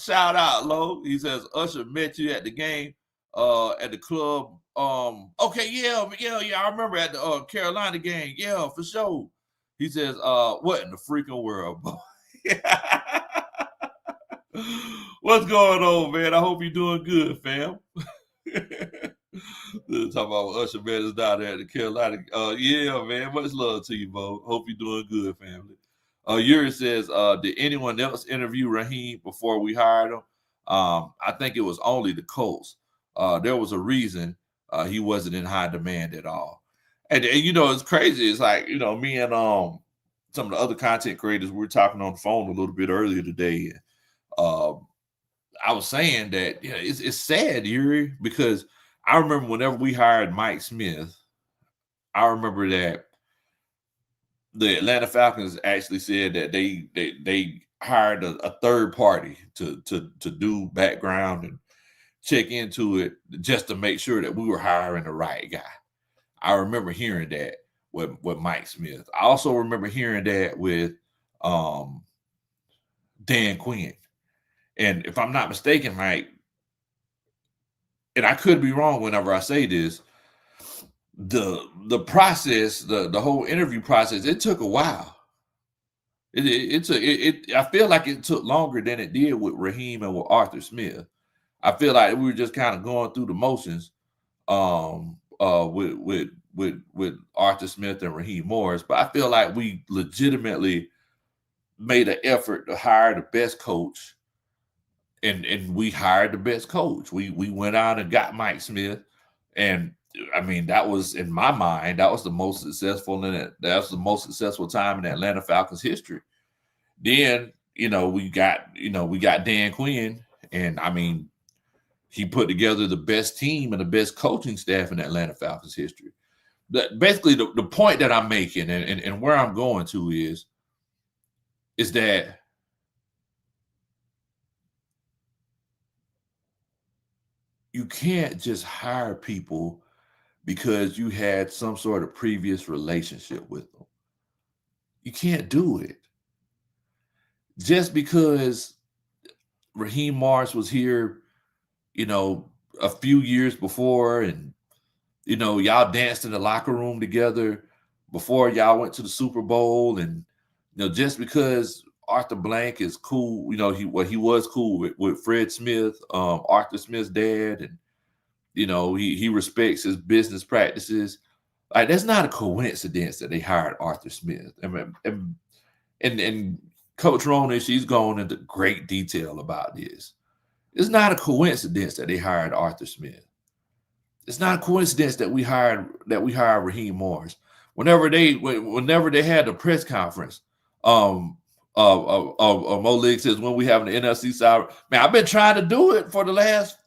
shout out, Lowe. He says, Usher met you at the game, at the club. Okay, yeah. I remember at the Carolina game. Yeah, for sure. He says, what in the freaking world, boy? What's going on, man? I hope you're doing good, fam. Talking about Usher man is down there at the Carolina. Yeah, man. Much love to you, Bo. Hope you're doing good, family. Yuri says, did anyone else interview Raheem before we hired him? I think it was only the Colts. There was a reason he wasn't in high demand at all. And it's crazy. It's like, me and some of the other content creators, we were talking on the phone a little bit earlier today. I was saying that it's sad, Yuri, because I remember whenever we hired Mike Smith, I remember that the Atlanta Falcons actually said that they hired a third party to do background check into it just to make sure that we were hiring the right guy. I remember hearing that with Mike Smith. I also remember hearing that with um, Dan Quinn. And if I'm not mistaken, Mike, and I could be wrong whenever I say this, the process, the whole interview process, it took a while. I feel like it took longer than it did with Raheem and with Arthur Smith. I feel like we were just kind of going through the motions with Arthur Smith and Raheem Morris, but I feel like we legitimately made an effort to hire the best coach, and we hired the best coach. We went out and got Mike Smith, and I mean that was, in my mind, that was the most successful time in Atlanta Falcons history. Then we got Dan Quinn, and I mean he put together the best team and the best coaching staff in Atlanta Falcons history. Basically, the point that I'm making and where I'm going to is that you can't just hire people because you had some sort of previous relationship with them. You can't do it. Just because Raheem Morris was here, a few years before, and y'all danced in the locker room together before y'all went to the Super Bowl, and just because Arthur Blank is cool, he was cool with Fred Smith, Arthur Smith's dad, and he respects his business practices. Like, that's not a coincidence that they hired Arthur Smith. And Coach Rona, she's going into great detail about this. It's not a coincidence that they hired Arthur Smith. It's not a coincidence that we hired Raheem Morris. Whenever they had the press conference, Molig says, when we have an NFC side, man, I've been trying to do it for the last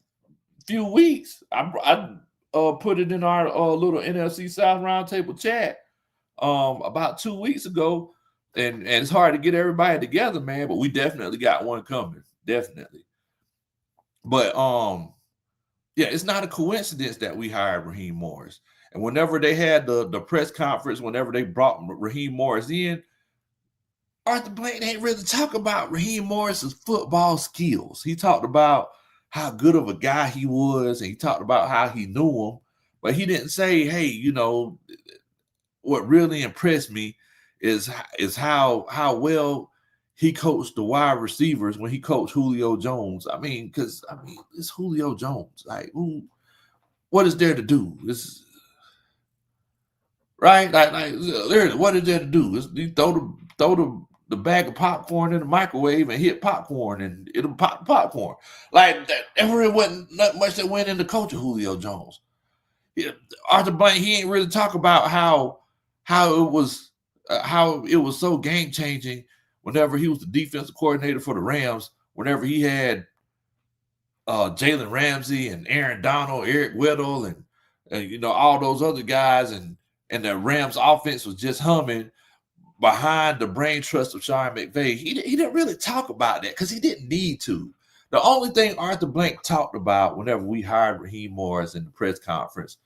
few weeks. I put it in our little NFC South roundtable chat about 2 weeks ago, and it's hard to get everybody together, man. But we definitely got one coming, definitely. But yeah, it's not a coincidence that we hired Raheem Morris. And whenever they had the press conference, whenever they brought Raheem Morris in, Arthur Blank ain't really talk about Raheem Morris's football skills. He talked about how good of a guy he was, and he talked about how he knew him, but he didn't say, hey, what really impressed me is how well he coached the wide receivers when he coached Julio Jones. Because it's Julio Jones. Like, what is there to do? This, right? Like, what is there to do? You throw the bag of popcorn in the microwave and hit popcorn, and it'll pop popcorn. Like, there really wasn't not much that went into coaching Julio Jones. Arthur Blank, he ain't really talk about how it was so game changing whenever he was the defensive coordinator for the Rams. Whenever he had Jalen Ramsey and Aaron Donald, Eric Weddle, and all those other guys, and the Rams offense was just humming behind the brain trust of Sean McVay. He didn't really talk about that because he didn't need to. The only thing Arthur Blank talked about whenever we hired Raheem Morris in the press conference,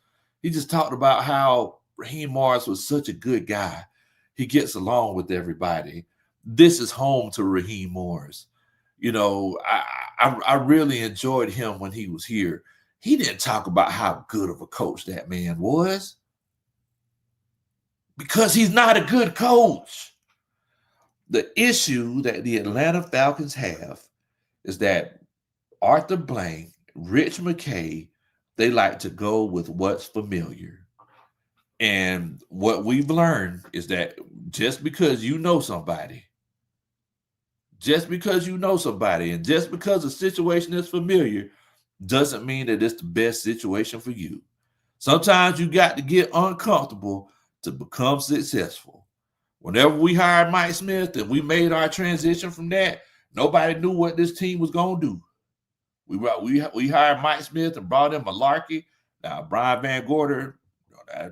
he just talked about how Raheem Morris was such a good guy. He gets along with everybody. This is home to Raheem Morris. I really enjoyed him when he was here. He didn't talk about how good of a coach that man was, because he's not a good coach. The issue that the Atlanta Falcons have is that Arthur Blank, Rich McKay, they like to go with what's familiar. And what we've learned is that just because you know somebody, and just because a situation is familiar, doesn't mean that it's the best situation for you. Sometimes you got to get uncomfortable to become successful. Whenever we hired Mike Smith and we made our transition from that, nobody knew what this team was going to do. We hired Mike Smith and brought in Malarkey. Now, Brian Van Gorder,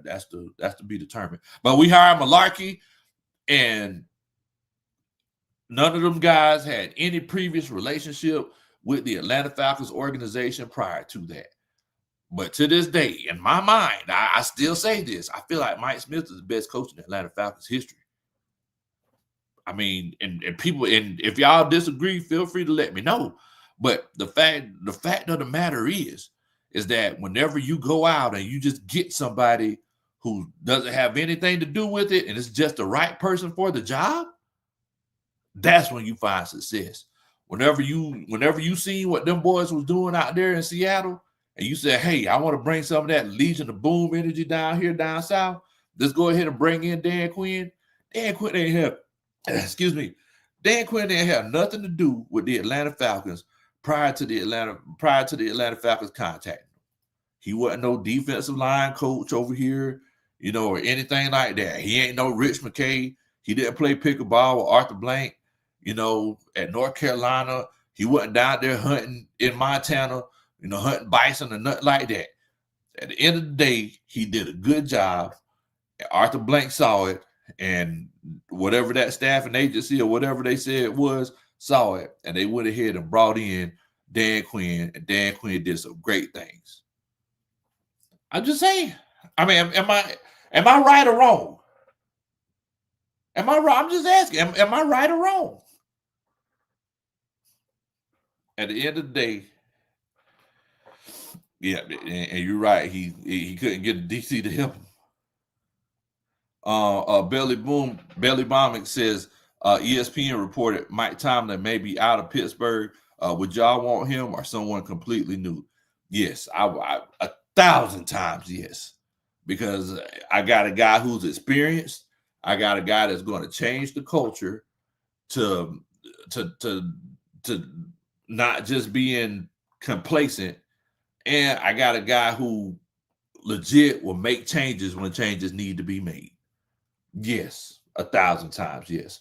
that's to be determined. But we hired Malarkey, and none of them guys had any previous relationship with the Atlanta Falcons organization prior to that. But to this day, in my mind, I still say this. I feel like Mike Smith is the best coach in the Atlanta Falcons history. I mean, and people, and if y'all disagree, feel free to let me know. But the fact of the matter is that whenever you go out and you just get somebody who doesn't have anything to do with it and it's just the right person for the job, that's when you find success. Whenever you see what them boys was doing out there in Seattle, and you said, hey, I want to bring some of that Legion of Boom energy down here, down south, let's go ahead and bring in Dan Quinn. Dan Quinn ain't have, excuse me, Dan Quinn didn't have nothing to do with the Atlanta Falcons prior to the Atlanta Falcons contacting him. He wasn't no defensive line coach over here, or anything like that. He ain't no Rich McKay. He didn't play pickleball with Arthur Blank, at North Carolina. He wasn't down there hunting in Montana, hunting bison or nothing like that. At the end of the day, he did a good job. Arthur Blank saw it, and whatever that staffing agency or whatever they said it was, saw it, and they went ahead and brought in Dan Quinn, and Dan Quinn did some great things. I'm just saying. I mean, am I right or wrong? Am I right? I'm just asking. Am I right or wrong? At the end of the day, yeah, and you're right. He couldn't get the DC to help him. Belly Bombing says ESPN reported Mike Tomlin may be out of Pittsburgh. Would y'all want him or someone completely new? Yes, I 1,000 times yes, because I got a guy who's experienced. I got a guy that's going to change the culture to not just being complacent, and I got a guy who legit will make changes when changes need to be made. Yes, 1,000 times yes.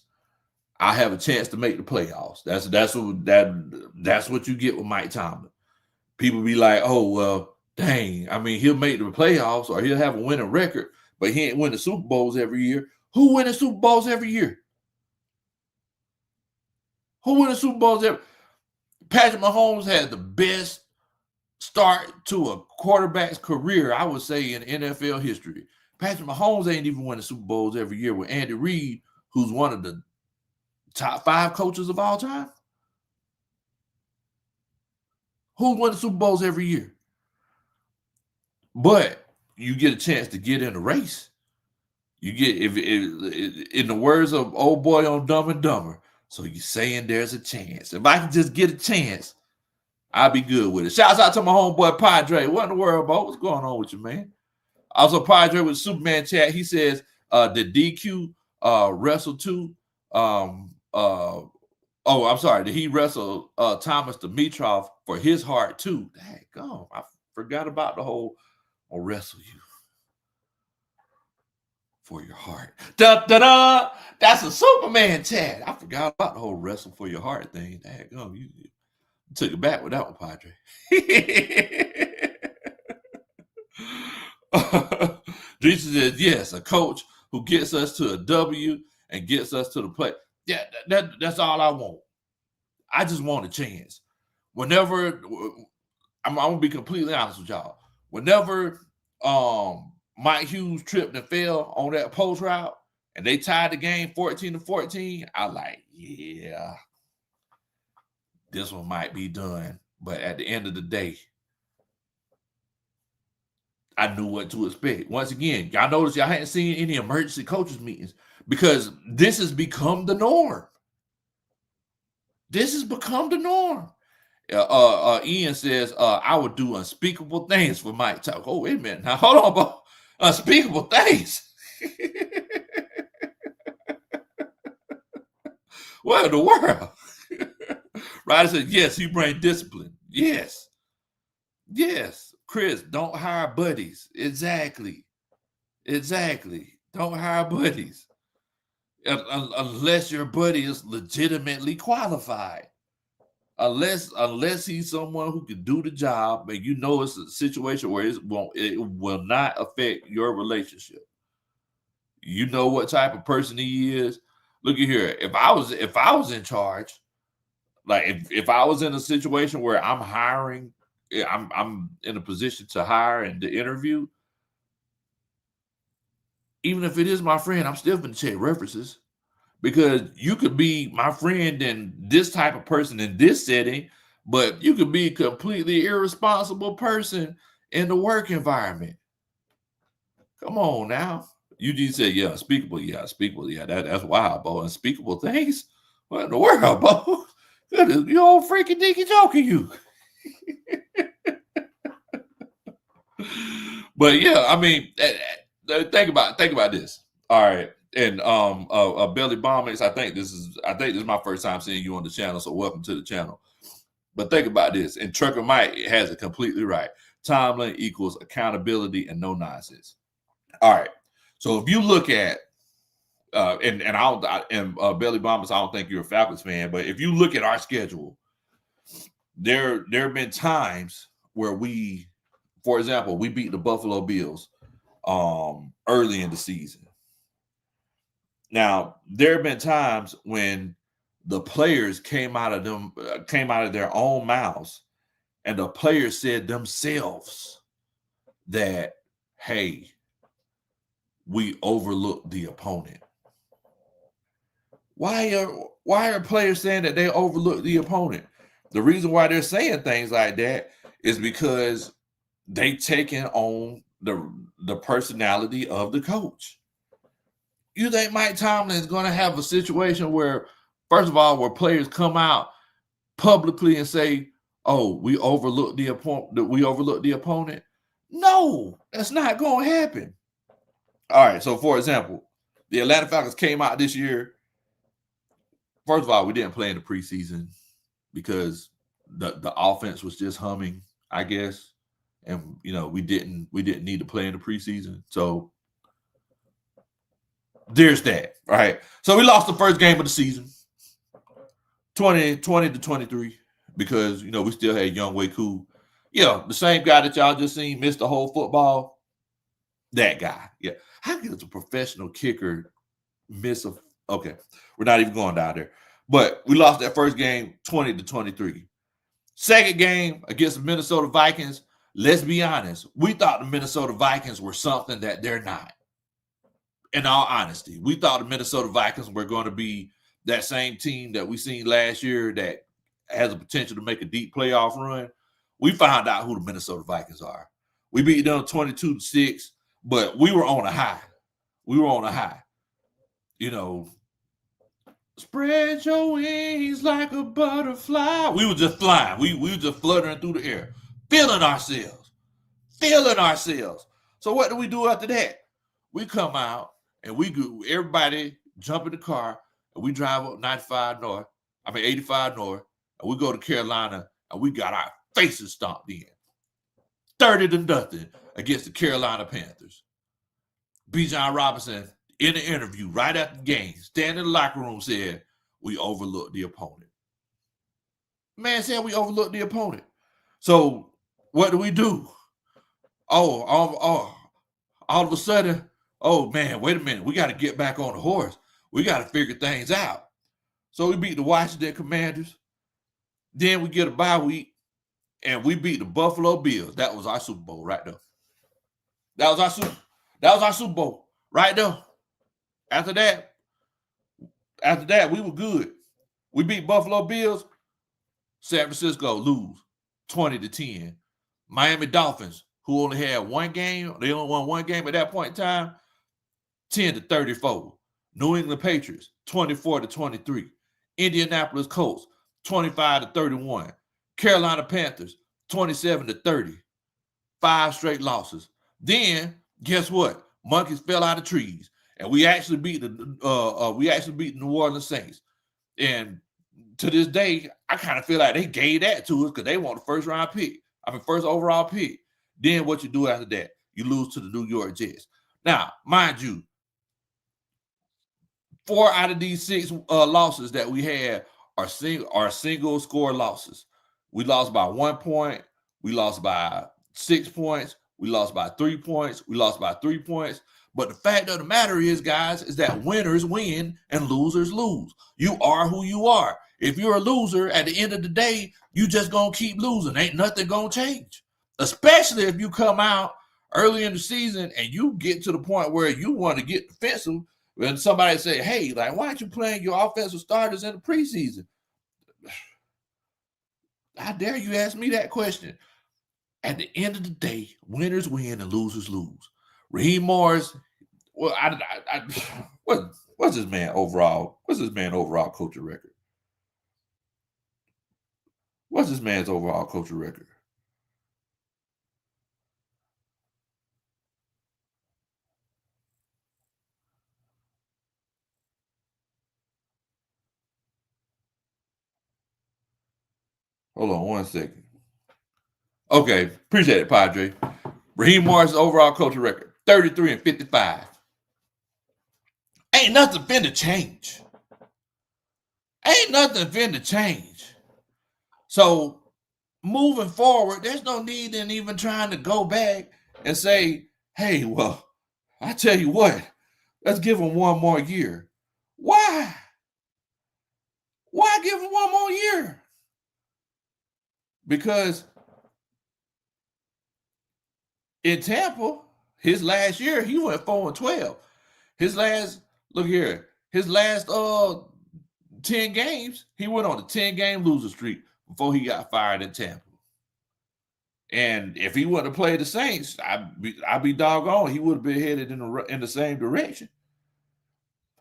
I have a chance to make the playoffs. That's what you get with Mike Tomlin. People be like, oh well, dang. I mean, he'll make the playoffs or he'll have a winning record, but he ain't win the Super Bowls every year. Who win the Super Bowls every year? Who win the Super Bowls every? Patrick Mahomes had the best start to a quarterback's career, I would say, in NFL history. Patrick Mahomes ain't even won the Super Bowls every year with Andy Reid, who's one of the top 5 coaches of all time. Who won the Super Bowls every year? But you get a chance to get in the race. You get, if in the words of old boy on Dumb and Dumber, so you're saying there's a chance. If I can just get a chance, I'll be good with it. Shouts out to my homeboy Padre. What in the world, Bo? What's going on with you, man? Also, Padre with Superman chat. He says, did DQ wrestle too? I'm sorry. Did he wrestle Thomas Dimitrov for his heart too? Daggone, I forgot about the whole I'll wrestle you for your heart. Da, da, da. That's a Superman chat. I forgot about the whole wrestle for your heart thing. Daggone, you took it back with that one, Padre. Jason says, yes, a coach who gets us to a W and gets us to the play. Yeah, that's all I want. I just want a chance. Whenever, I'm going to be completely honest with y'all. Whenever Mike Hughes tripped and fell on that post route and they tied the game 14-14, I like, yeah, this one might be done. But at the end of the day, I knew what to expect. Once again, y'all notice y'all hadn't seen any emergency coaches meetings because this has become the norm. This has become the norm. Ian says, I would do unspeakable things for Mike Talk. Oh, wait a minute. Now, hold on, bro. Unspeakable things. What in the world? Ryder said, yes, he bring discipline. Yes. Yes. Chris, don't hire buddies. Exactly. Don't hire buddies. Unless your buddy is legitimately qualified. Unless he's someone who can do the job and you know it's a situation where it will not affect your relationship. You know what type of person he is. Look at here. If I was in charge, Like if I was in a situation where I'm hiring, I'm in a position to hire and to interview, even if it is my friend, I'm still going to check references because you could be my friend and this type of person in this setting, but you could be a completely irresponsible person in the work environment. Come on now. Eugene said, yeah, unspeakable. Yeah, unspeakable. Yeah, that's wild, Bo. Unspeakable things? What in the world, Bo? You old freaking dinky joking you. But yeah, I mean, think about this. All right. And Belly Bombings, I think this is my first time seeing you on the channel, so welcome to the channel. But think about this, and Trucker Mike has it completely right. Timeline equals accountability and no nonsense. All right. So if you look at Belly Bombers, I don't think you're a Falcons fan, but if you look at our schedule, there have been times where we, for example, we beat the Buffalo Bills early in the season. Now, there have been times when the players came out of their own mouths, and the players said themselves that, hey, we overlooked the opponent. Why are players saying that they overlooked the opponent? The reason why they're saying things like that is because they taking on the personality of the coach. You think Mike Tomlin is going to have a situation where, first of all, where players come out publicly and say, "Oh, we overlooked the opponent"? No, that's not going to happen. All right. So, for example, the Atlanta Falcons came out this year. First of all, we didn't play in the preseason because the offense was just humming, I guess, and we didn't need to play in the preseason. So there's that, right? So we lost the first game of the season, 20-23, because we still had Younghoe Koo. Yeah, the same guy that y'all just seen miss the whole football. That guy. Yeah. How could a professional kicker miss a okay? We're not even going down there. But we lost that first game 20-23. Second game against the Minnesota Vikings, let's be honest, we thought the Minnesota Vikings were something that they're not. In all honesty, we thought the Minnesota Vikings were going to be that same team that we seen last year that has a potential to make a deep playoff run. We found out who the Minnesota Vikings are. We beat them 22-6, but we were on a high. Spread your wings like a butterfly. We were just flying. We were just fluttering through the air, feeling ourselves. So what do we do after that? We come out and everybody jump in the car and we drive up 85 North, and we go to Carolina and we got our faces stomped in. 30-0 against the Carolina Panthers. Bijan Robinson, in the interview right after the game, standing in the locker room, said, we overlooked the opponent. Man said we overlooked the opponent. So what do? All of a sudden, oh, man, wait a minute. We got to get back on the horse. We got to figure things out. So we beat the Washington Commanders. Then we get a bye week, and we beat the Buffalo Bills. That was our Super Bowl right there. That was our Super Bowl right there. After that, we were good. We beat Buffalo Bills. San Francisco lose 20-10. Miami Dolphins, who only had one game, they only won one game at that point in time, 10-34. New England Patriots, 24-23. Indianapolis Colts, 25-31. Carolina Panthers, 27-30. 5 straight losses. Then, guess what? Monkeys fell out of trees. And we actually beat the New Orleans Saints. And to this day, I kind of feel like they gave that to us because they want the first overall pick. Then what you do after that? You lose to the New York Jets. Now, mind you, 4 out of these 6 losses that we had are single score losses. We lost by 1 point. We lost by 6 points. We lost by 3 points. We lost by 3 points. But the fact of the matter is, guys, is that winners win and losers lose. You are who you are. If you're a loser, at the end of the day, you just gonna keep losing. Ain't nothing gonna change. Especially if you come out early in the season and you get to the point where you want to get defensive. When somebody say, "Hey, like, why aren't you playing your offensive starters in the preseason?" How dare you ask me that question? At the end of the day, winners win and losers lose. Raheem Morris, well, what's this man overall? What's this man overall coaching record? What's this man's overall coaching record? Hold on 1 second. Okay, appreciate it, Padre. Raheem Morris' overall coaching record, 33-55. Ain't nothing finna change. Ain't nothing finna change. So moving forward, there's no need in even trying to go back and say, "Hey, well, I tell you what, let's give him one more year." Why? Why give him one more year? Because in Tampa, his last year, he went 4-12. His last 10 games, he went on a 10-game loser streak before he got fired in Tampa. And if he wouldn't have played the Saints, I'd be doggone, he would have been headed in the same direction.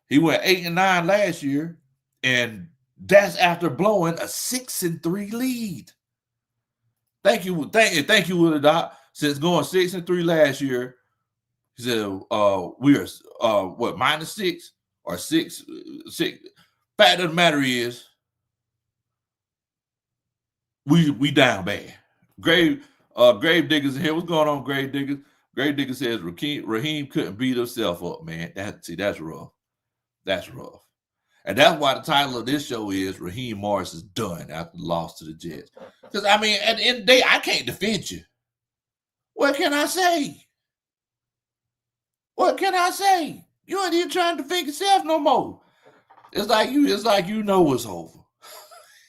He went 8-9 last year, and that's after blowing a 6-3 lead. Thank you, Willie Doc. Since going 6-3 last year, he said we are -6 or 6. Fact of the matter is, we down bad. Grave Diggers in here. What's going on, Grave Diggers? Grave Diggers says Raheem couldn't beat himself up, man. That's rough. That's rough. And that's why the title of this show is Raheem Morris is done after the loss to the Jets. Because, I mean, at the end of the day, I can't defend you. What can I say? What can I say? You ain't even trying to defend yourself no more. It's like you know it's over.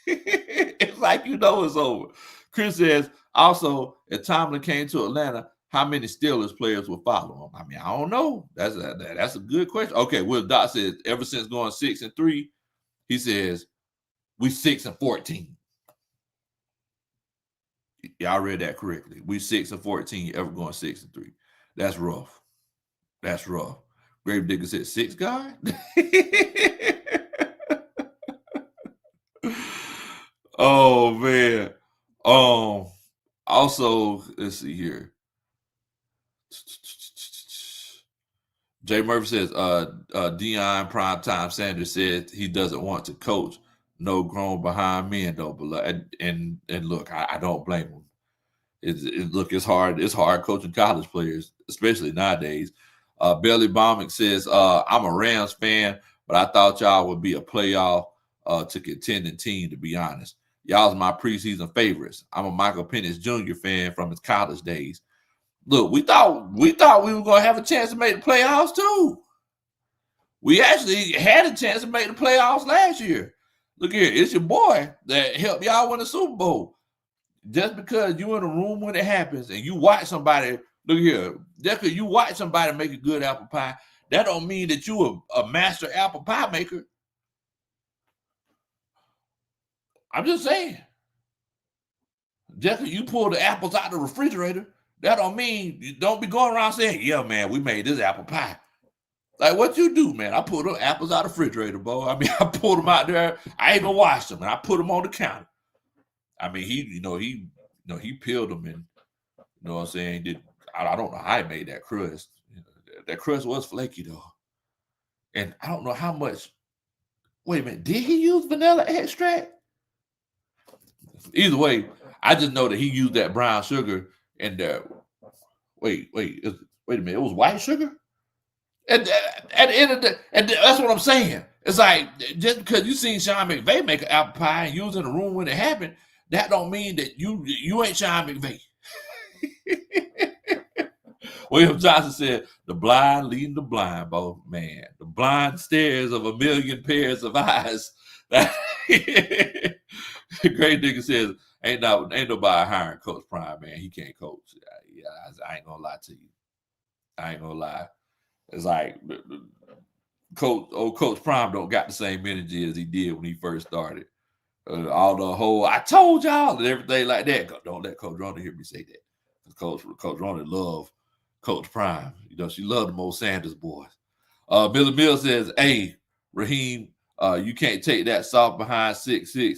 It's like you know it's over. Chris says, also, if Tomlin came to Atlanta, how many Steelers players would follow him? I mean, I don't know. That's a good question. Okay, well, Doc says, ever since going 6-3, he says, we 6-14. Y'all read that correctly. We 6-14, ever going 6-3. That's rough. That's rough. Grave Digger said 6 guy. Oh man. Also, let's see here. Jay Murphy says, Deion Primetime Sanders said he doesn't want to coach no grown behind men though. But and look, I don't blame him. It's hard. It's hard coaching college players, especially nowadays. Belly Bombing says, I'm a Rams fan, but I thought y'all would be a playoff to contending team, to be honest. Y'all's my preseason favorites. I'm a Michael Penix Jr. fan from his college days. Look, we thought we were going to have a chance to make the playoffs too. We actually had a chance to make the playoffs last year. Look here, it's your boy that helped y'all win the Super Bowl. Just because you're in a room when it happens and you watch somebody, look here, just because you watch somebody make a good apple pie, that don't mean that you a master apple pie maker. I'm just saying. Just because you pull the apples out of the refrigerator, that don't mean you don't be going around saying, yeah, man, we made this apple pie. Like, what you do, man? I pulled the apples out of the refrigerator, boy. I mean, I pulled them out there. I even washed them, and I put them on the counter. I mean, he peeled them, and you know what I'm saying? I don't know how he made that crust. That crust was flaky, though. And I don't know how much. Wait a minute. Did he use vanilla extract? Either way, I just know that he used that brown sugar and wait a minute. It was white sugar? At the end of the day, and that's what I'm saying. It's like, just because you seen Sean McVay make an apple pie and you was in the room when it happened, that don't mean that you ain't Sean McVay. William Johnson said, the blind leading the blind, boy. Man, the blind stares of a million pairs of eyes. Great nigga says, ain't nobody hiring Coach Prime, man. He can't coach. Yeah, I ain't gonna lie to you. I ain't gonna lie. It's like Coach Prime don't got the same energy as he did when he first started. All the whole I told y'all and everything like that. Don't let Coach Ronda hear me say that. Coach Ronda love Coach Prime. You know, she loved the Mo Sanders boys. Billy Mills says, hey, Raheem, you can't take that soft behind 6'6"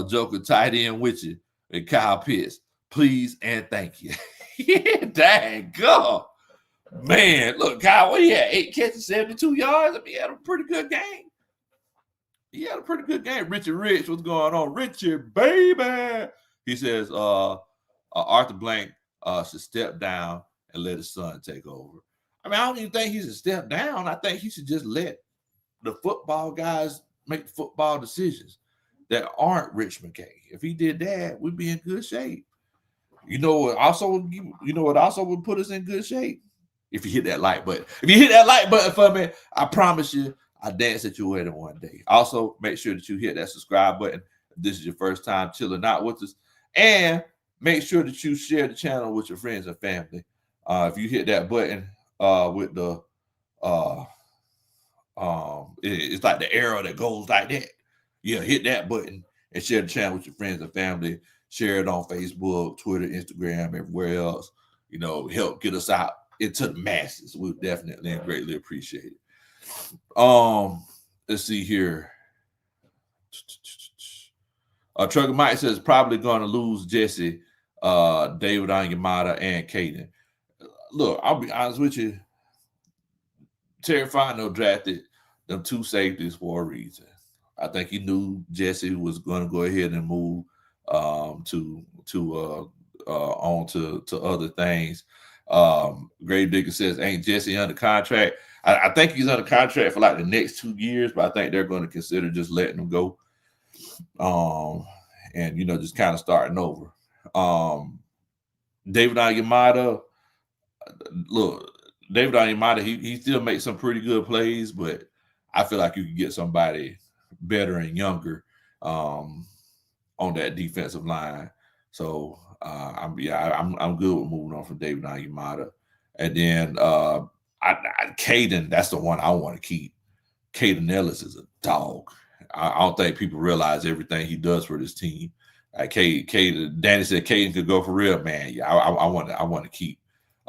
Joker tight end with you and Kyle Pitts. Please and thank you. Yeah, dang God. Man, look, Kyle, what he had? 8 catches, 72 yards. I mean, he had a pretty good game. He had a pretty good game. Richard Rich, what's going on? Richard, baby. He says Arthur Blank should step down and let his son take over. I mean, I don't even think he should step down. I think he should just let the football guys make football decisions that aren't Rich McKay. If he did that, we'd be in good shape. You know what also would put us in good shape? If you hit that like button. If you hit that like button for me, I promise you, I'll dance at your wedding one day. Also, make sure that you hit that subscribe button if this is your first time chilling out with us. And make sure that you share the channel with your friends and family. If you hit that button with the it's like the arrow that goes like that. Yeah, hit that button and share the channel with your friends and family. Share it on Facebook, Twitter, Instagram, everywhere else. You know, help get us out into the masses. We definitely and greatly appreciate it. Let's see here. Trucker Mike says probably going to lose Jesse, David Onyemata, and Caden. Look, I'll be honest with you. Terry Fontenot drafted them 2 safeties for a reason. I think he knew Jesse was going to go ahead and move on to other things. Grave Digger says, ain't Jesse under contract? I think he's under contract for like the next 2 years, but I think they're going to consider just letting him go. And you know, just kind of starting over. David Onyemata, look, David Onyemata, he still makes some pretty good plays, but I feel like you could get somebody better and younger on that defensive line. So I'm good with moving on from David Onyemata. And then Caden, that's the one I want to keep. Caden Ellis is a dog. I don't think people realize everything he does for this team. Caden, Danny said Caden could go for real, man. Yeah, I want to keep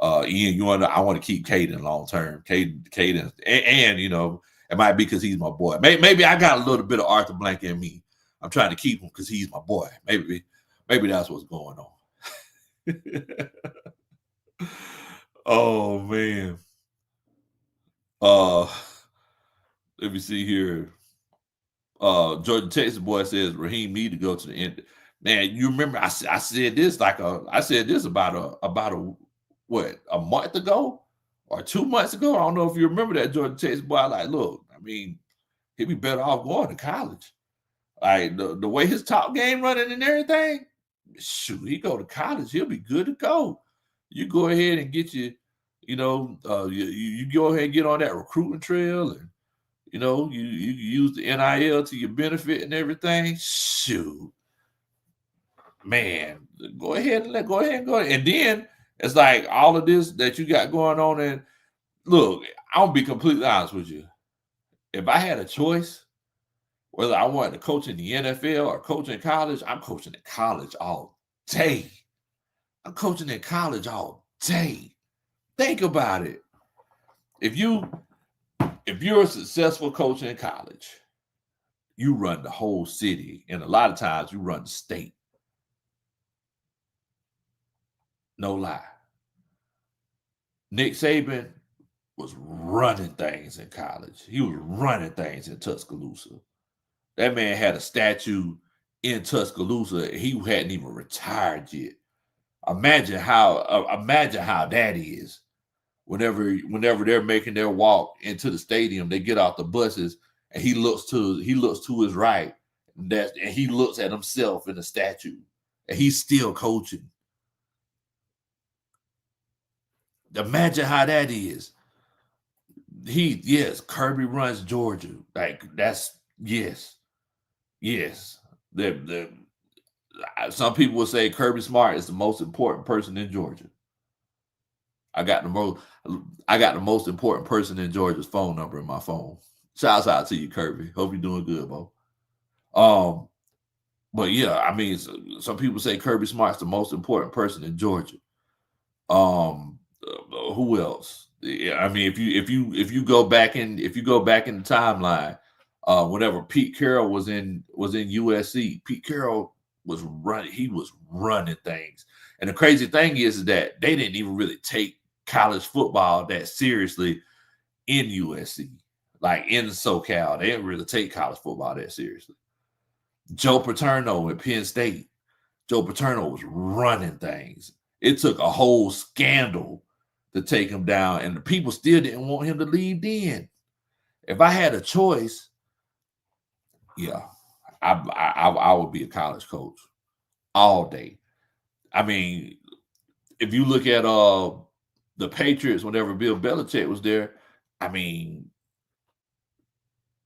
Ian. I want to keep Caden long term. Caden, and you know, it might be because he's my boy. Maybe I got a little bit of Arthur Blank in me. I'm trying to keep him because he's my boy. Maybe that's what's going on. Oh man. Let me see here. Georgia Texas boy says Raheem need to go to the end. Man, you remember I said this about a month ago or 2 months ago. I don't know if you remember that, Georgia Texas boy. Like, look, I mean, he'd be better off going to college. Like the way his top game running and everything, shoot, he go to college, he'll be good to go. You go ahead and get you go ahead and get on that recruiting trail, and you know, you use the NIL to your benefit and everything. Shoot, man, go ahead. And then it's like all of this that you got going on. And look, I'll be completely honest with you. If I had a choice, whether I wanted to coach in the NFL or coach in college, I'm coaching in college all day. I'm coaching in college all day. Think about it. If you're a successful coach in college, you run the whole city, and a lot of times you run the state. No lie. Nick Saban was running things in college. He was running things in Tuscaloosa. That man had a statue in Tuscaloosa. He hadn't even retired yet. Imagine how that is. Whenever they're making their walk into the stadium, they get off the buses and he looks to his right, and he looks at himself in the statue, and he's still coaching. Imagine how that is. Kirby runs Georgia. Like, that's, yes. Yes. Some people will say Kirby Smart is the most important person in Georgia. I got the most important person in Georgia's phone number in my phone. Shouts out to you, Kirby. Hope you're doing good, bro. But yeah, I mean, some people say Kirby Smart's the most important person in Georgia. Who else? Yeah, I mean, if you go back in the timeline, whenever Pete Carroll was in USC, Pete Carroll was running. He was running things, and the crazy thing is that they didn't even really take college football that seriously in USC, like in SoCal. They didn't really take college football that seriously. Joe Paterno at Penn State. Joe Paterno was running things. It took a whole scandal to take him down, and the people still didn't want him to leave then. If I had a choice, yeah, I would be a college coach all day. I mean, if you look at the Patriots whenever Bill Belichick was there, I mean,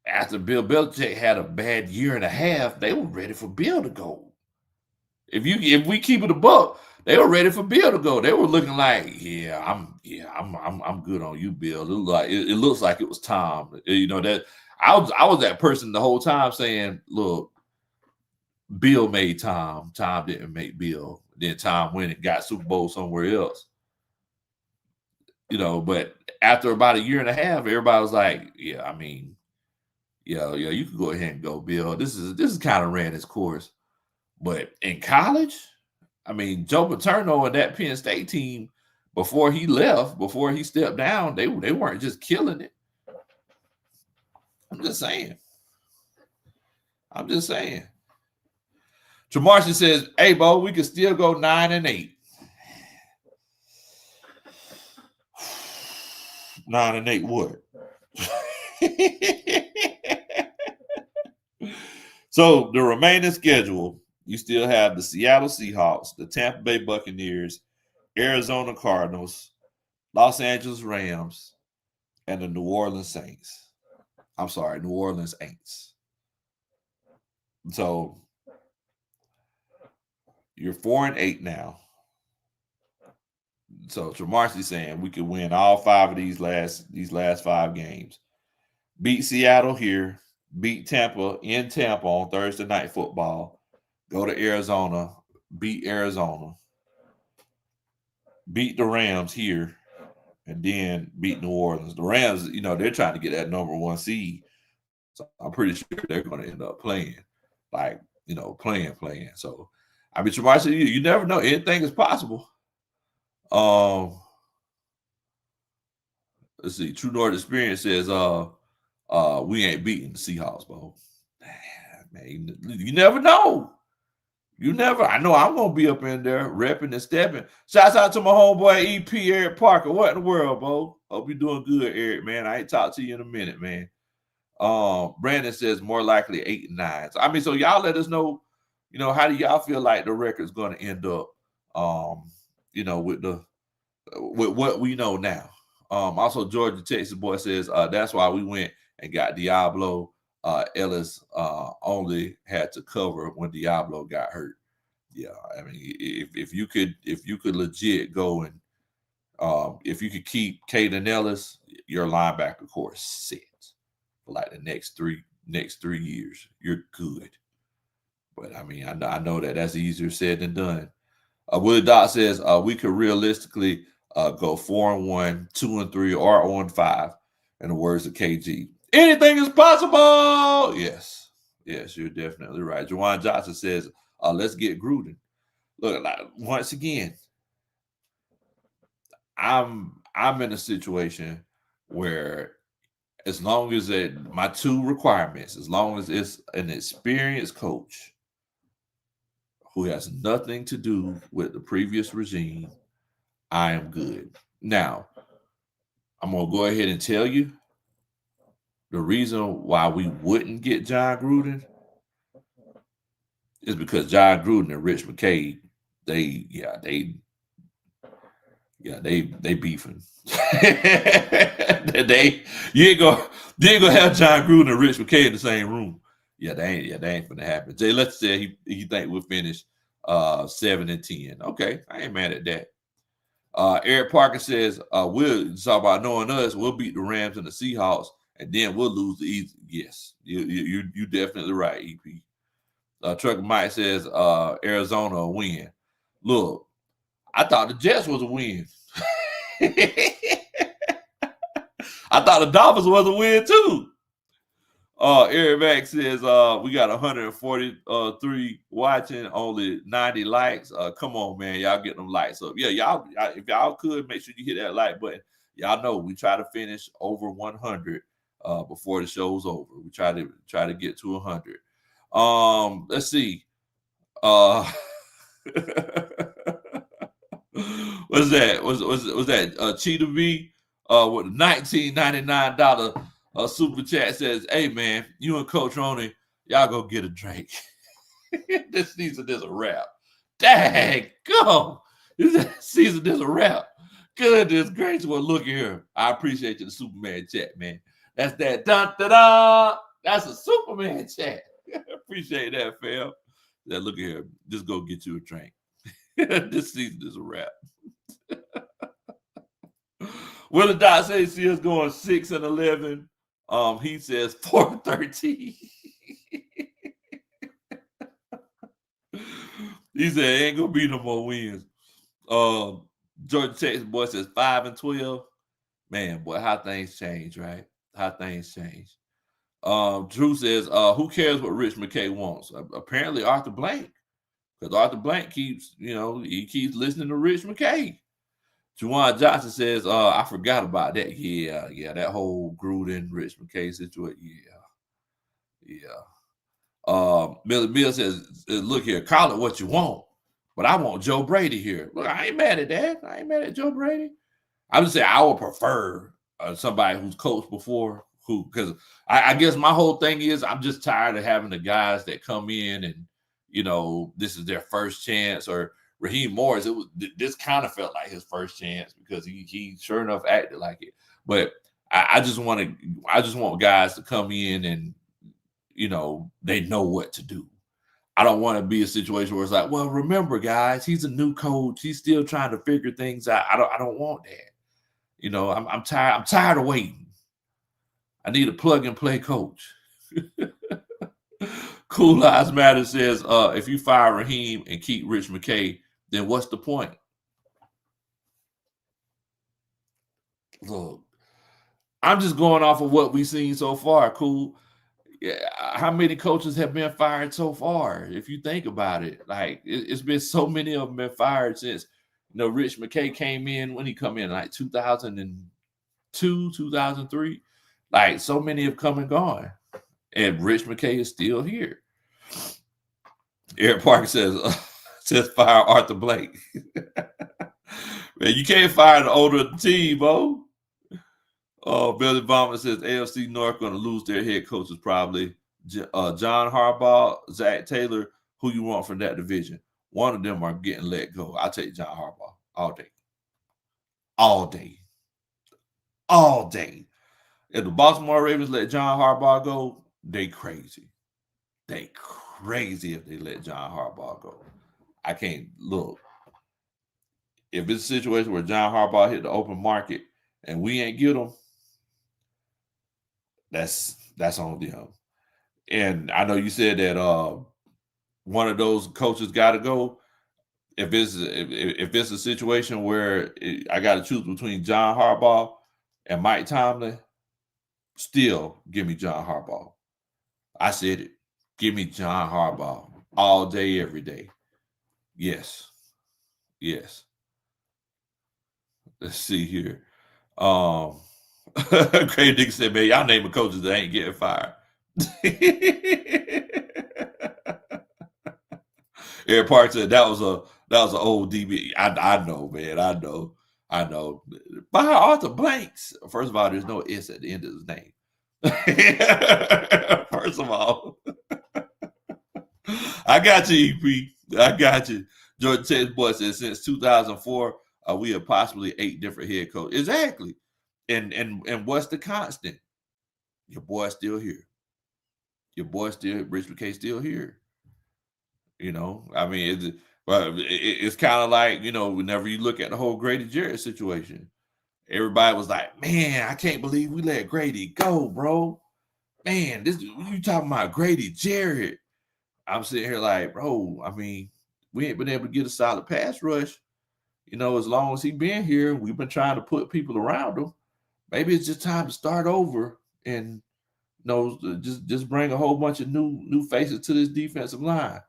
after Bill Belichick had a bad year and a half, they were ready for Bill to go. If we keep it a buck, they were ready for Bill to go. They were looking like, I'm good on you, Bill. It looks like it was Tom. You know that I was that person the whole time saying, look, Bill made Tom. Tom didn't make Bill. Then Tom went and got Super Bowl somewhere else. You know, but after about a year and a half, everybody was like, yeah, I mean, yeah, you can go ahead and go, Bill. This is kind of ran its course. But in college, I mean, Joe Paterno and that Penn State team, before he stepped down, they weren't just killing it. I'm just saying. Tremarcy says, hey, Bo, we can still go 9-8. 9-8 what? So the remaining schedule, you still have the Seattle Seahawks, the Tampa Bay Buccaneers, Arizona Cardinals, Los Angeles Rams, and the New Orleans Saints. I'm sorry, New Orleans Aints. So you're 4-8 now. So Tremarcy's saying we could win all 5 of these last 5 games. Beat Seattle here, beat Tampa in Tampa on Thursday Night Football. Go to Arizona, beat Arizona, beat the Rams here, and then beat New Orleans. The Rams, you know, they're trying to get that number 1 seed. So I'm pretty sure they're going to end up playing. Like, you know, playing. So, I mean, Tremarcy, you never know. Anything is possible. Let's see. True North Experience says, we ain't beating the Seahawks, bro. Man, you never know. I know I'm gonna be up in there repping and stepping. Shouts out to my homeboy EP Eric Parker. What in the world, bro? Hope you're doing good, Eric, man. I ain't talked to you in a minute, man. Brandon says more likely 8-9. So, I mean, so y'all let us know, you know, how do y'all feel like the record's gonna end up? You know, with what we know now. Also Georgia Texas boy says that's why we went and got Diablo. Ellis only had to cover when Diablo got hurt. Yeah, I mean, if you could legit go and if you could keep Caden Ellis, your linebacker core set for like the next three years, you're good. But I mean, I know that's easier said than done. Willie Dot says we could realistically go 4-1, 2-3, or 0-5. In the words of KG, anything is possible. Yes, you're definitely right. Jawan Johnson says, let's get Gruden. Look, once again, I'm in a situation where as long as my 2 requirements, as long as it's an experienced coach who has nothing to do with the previous regime, I am good. Now, I'm going to go ahead and tell you the reason why we wouldn't get John Gruden is because John Gruden and Rich McKay, they beefing. You ain't gonna have John Gruden and Rich McKay in the same room. Yeah, they ain't gonna happen. Jay Let's say he think we'll finish 7-10. Okay, I ain't mad at that. Eric Parker says, we'll talk about knowing us, we'll beat the Rams and the Seahawks, and then we'll lose the East. Yes, you definitely right, EP. Trucker Mike says, Arizona a win. Look, I thought the Jets was a win. I thought the Dolphins was a win too. Eric Mack says we got 143 watching, only 90 likes. Come on, man, y'all get them likes up. Yeah, y'all if y'all could make sure you hit that like button. Y'all know we try to finish over 100 before the show's over. We try to get to 100. Let's see. What's that? Was that Cheetah V with a $19.99 super chat says, "Hey man, you and Coach Roney, y'all go get a drink. This season is a wrap. Dang, go. This season is a wrap. Goodness gracious, well look here. I appreciate you, the Superman chat, man. That's that dun da da. That's a Superman chat. Appreciate that, fam. That look here. Just go get you a drink. This season is a wrap." Willie Dot says see us going 6-11. He says 4-13. He said ain't gonna be no more wins. Georgia Texas boy says 5-12. Man, boy, how things change, right? How things change. Drew says, who cares what Rich McKay wants? Apparently Arthur Blank. Because Arthur Blank keeps listening to Rich McKay. Juwan Johnson says, I forgot about that. Yeah, that whole Gruden, Rich McKay situation. Yeah. Mill says, look here, call it what you want, but I want Joe Brady here. Look, I ain't mad at that. I ain't mad at Joe Brady. I would say I would prefer somebody who's coached before, because I guess my whole thing is I'm just tired of having the guys that come in and, this is their first chance. Or Raheem Morris, this kind of felt like his first chance because he sure enough acted like it. But I just want guys to come in and, they know what to do. I don't want to be a situation where it's like, well, remember, guys, he's a new coach. He's still trying to figure things out. I don't want that. I'm tired. I'm tired of waiting. I need a plug and play coach. Cool Lives Matter says, if you fire Raheem and keep Rich McKay, then what's the point? Look, I'm just going off of what we've seen so far. Cool. Yeah, how many coaches have been fired so far? If you think about it, like it's been so many of them been fired since Rich McKay came in. When he come in, like 2002, 2003, like so many have come and gone, and Rich McKay is still here. Eric Parker says fire Arthur Blank. Man, you can't fire the owner of the team, Bo. Billy Bauman says AFC North going to lose their head coaches probably. John Harbaugh, Zach Taylor, who you want from that division? One of them are getting let go. I'll take John Harbaugh all day. All day. All day. If the Baltimore Ravens let John Harbaugh go, they crazy. They crazy if they let John Harbaugh go. I can't look. If it's a situation where John Harbaugh hit the open market and we ain't get him, that's on them. And I know you said that one of those coaches got to go. If it's a situation where I got to choose between John Harbaugh and Mike Tomlin, still give me John Harbaugh. I said it. Give me John Harbaugh all day, every day. Yes. Let's see here. Craig Dick said, man, y'all naming coaches that ain't getting fired. Eric Park said that was an old DB. I know, man. I know. Fire Arthur Blanks. First of all, there's no S at the end of his name. First of all. I got you, EP. I got you. Jordan Texas boy says since 2004, we have possibly 8 different head coaches. Exactly. And what's the constant? Your boy's still here. your boy still, Rich McKay still here. You know, I mean, it's kind of like, you know, whenever you look at the whole Grady Jarrett situation, everybody was like, man, I can't believe we let Grady go, bro. Man, this you talking about Grady Jarrett. I'm sitting here like, bro, I mean, we ain't been able to get a solid pass rush. You know, as long as he been here, we've been trying to put people around him. Maybe it's just time to start over and just bring a whole bunch of new faces to this defensive line.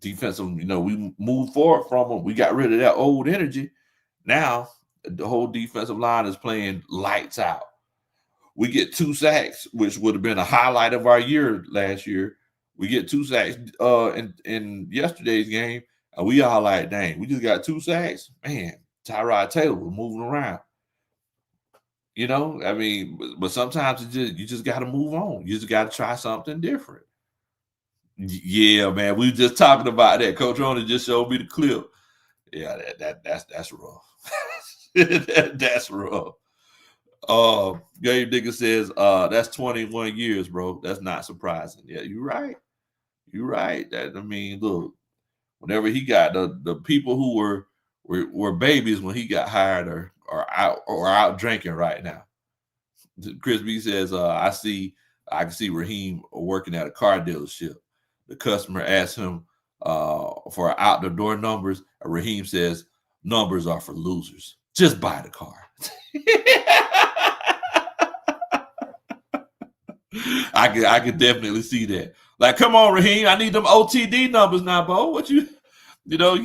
Defensive, you know, we moved forward from them. We got rid of that old energy. Now the whole defensive line is playing lights out. We get 2 sacks, which would have been a highlight of our year last year. We get 2 sacks in yesterday's game, and we all like, dang, we just got 2 sacks. Man, Tyrod Taylor was moving around. You know, I mean, but sometimes you just got to move on. You just got to try something different. Yeah, man, we were just talking about that. Coach Roney just showed me the clip. Yeah, that's rough. That's rough. Gabe Digger says, that's 21 years, bro. That's not surprising. Yeah, you're right. You're right. That I mean, look, whenever he got the people who were babies when he got hired are out drinking right now. Chris B says, I can see Raheem working at a car dealership. The customer asks him for out the door numbers. Raheem says, numbers are for losers. Just buy the car. I could definitely see that. Like, come on, Raheem, I need them OTD numbers now, Bo. What you don't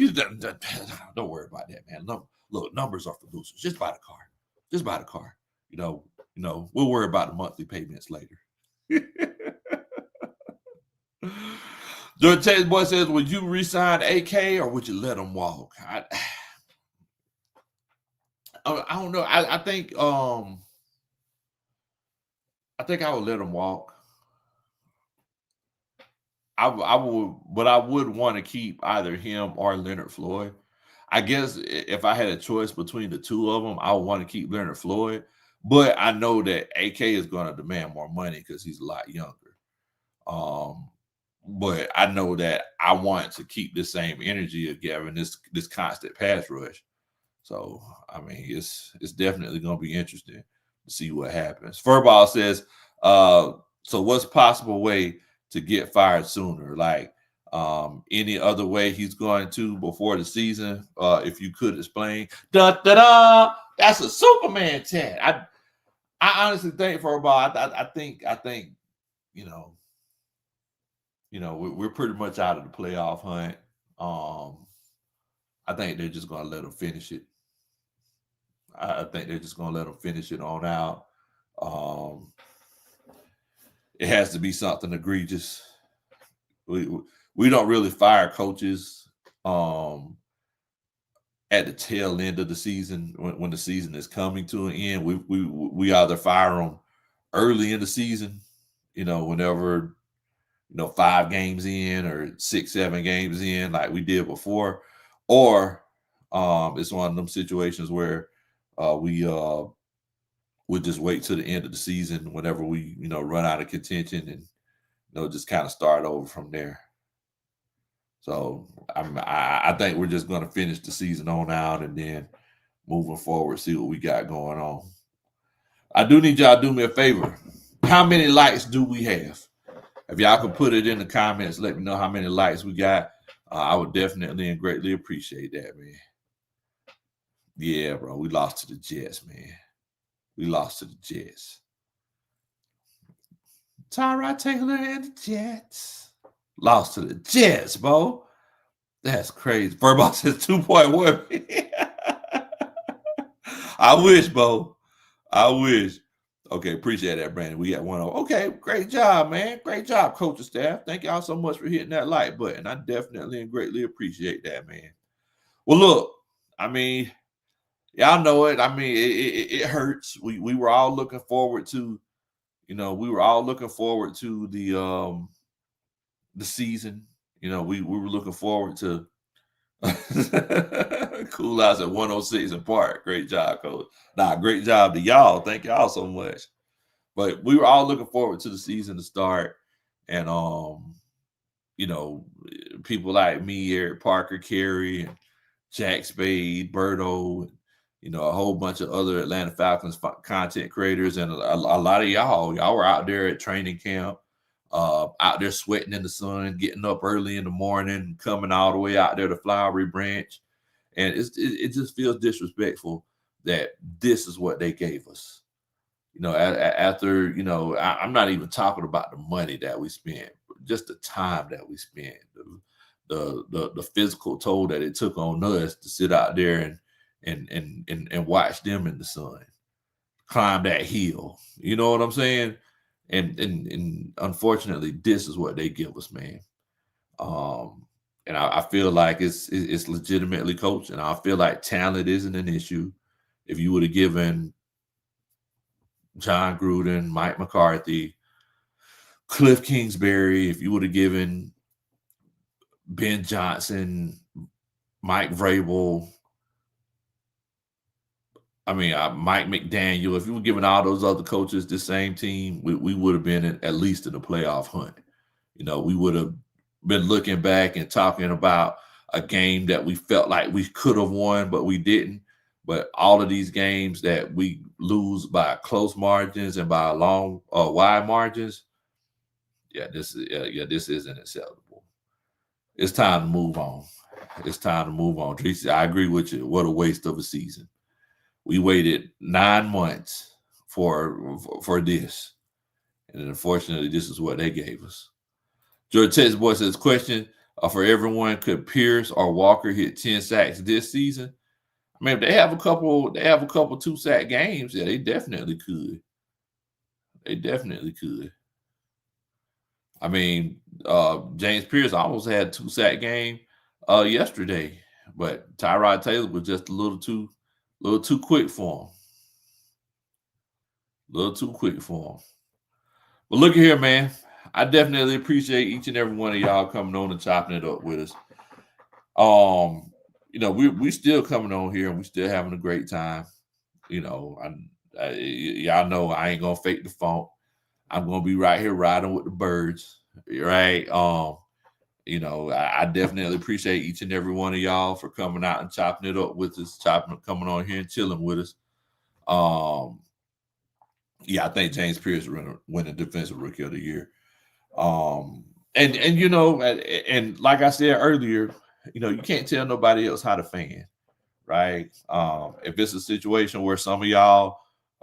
worry about that, man. Look, numbers are for losers. Just buy the car. Just buy the car. You know, we'll worry about the monthly payments later. Jordan Taylor's boy says, would you resign AK or would you let him walk? I don't know. I think I would let him walk. I would, but I would want to keep either him or Leonard Floyd. I guess if I had a choice between the two of them, I would want to keep Leonard Floyd. But I know that AK is going to demand more money because he's a lot younger. But I know that I want to keep the same energy of Gavin, this constant pass rush. So I mean, it's definitely going to be interesting to see what happens. Furball says, so what's possible way to get fired sooner? Like any other way he's going to before the season? If you could explain. Da da da. That's a Superman chat. I honestly think Furball. I think we're pretty much out of the playoff hunt. I think they're just going to let them finish it. I think they're just going to let them finish it on out. It has to be something egregious. We don't really fire coaches at the tail end of the season when the season is coming to an end. We either fire them early in the season, whenever 5 games in or 6, 7 games in, like we did before, or it's one of them situations where we'll just wait till the end of the season whenever we run out of contention and just kind of start over from there. So I think we're just going to finish the season on out and then moving forward, see what we got going on. I do need y'all to do me a favor. How many likes do we have? If y'all can put it in the comments, let me know how many likes we got. I would definitely and greatly appreciate that, man. Yeah, bro, we lost to the Jets, man. We lost to the Jets. Tyrod Taylor and the Jets. Lost to the Jets, bro. That's crazy. Furball says 2.1. I wish, Bo. I wish. Okay, appreciate that, Brandon. We got 1-0. Okay, great job, man. Great job, coach and staff. Thank y'all so much for hitting that like button. I definitely and greatly appreciate that, man. Well, look, I mean, y'all know it. I mean, it hurts. We were all looking forward to, the season. We were looking forward to Cool House at 106 and Park. Great job, coach. Great job to y'all. Thank y'all so much. But we were all looking forward to the season to start. and people like me, Eric Parker, Carey, and Jack Spade, Berto, a whole bunch of other Atlanta Falcons content creators, and a lot of y'all were out there at training camp, out there sweating in the sun, getting up early in the morning, coming all the way out there to Flowery Branch, and it just feels disrespectful that this is what they gave us. After I'm not even talking about the money that we spent, just the time that we spent, the physical toll that it took on us to sit out there and watch them in the sun, climb that hill. You know what I'm saying? And unfortunately, this is what they give us, man. And I feel like it's legitimately coached, and I feel like talent isn't an issue. If you would have given John Gruden, Mike McCarthy, Cliff Kingsbury, if you would have given Ben Johnson, Mike Vrabel, Mike McDaniel, if you were giving all those other coaches the same team, we would have been at least in the playoff hunt. We would have been looking back and talking about a game that we felt like we could have won, but we didn't. But all of these games that we lose by close margins and by long wide margins, this isn't acceptable. It's time to move on. It's time to move on. Tracy, I agree with you. What a waste of a season. We waited 9 months for this, and unfortunately, this is what they gave us. George Texas Boy says, question for everyone: could Pierce or Walker hit 10 sacks this season? If they have a couple 2-sack games, yeah, they definitely could. They definitely could. James Pierce almost had a 2-sack game yesterday, but Tyrod Taylor was just a little too quick for him. A little too quick for him. But look at here, man. I definitely appreciate each and every one of y'all coming on and chopping it up with us. We still coming on here and we still having a great time. Y'all know I ain't gonna fake the funk. I'm gonna be right here riding with the birds, right? I definitely appreciate each and every one of y'all for coming out and chopping it up with us, coming on here and chilling with us. I think James Pierce winning Defensive Rookie of the Year. And like I said earlier, you can't tell nobody else how to fan, right? If it's a situation where some of y'all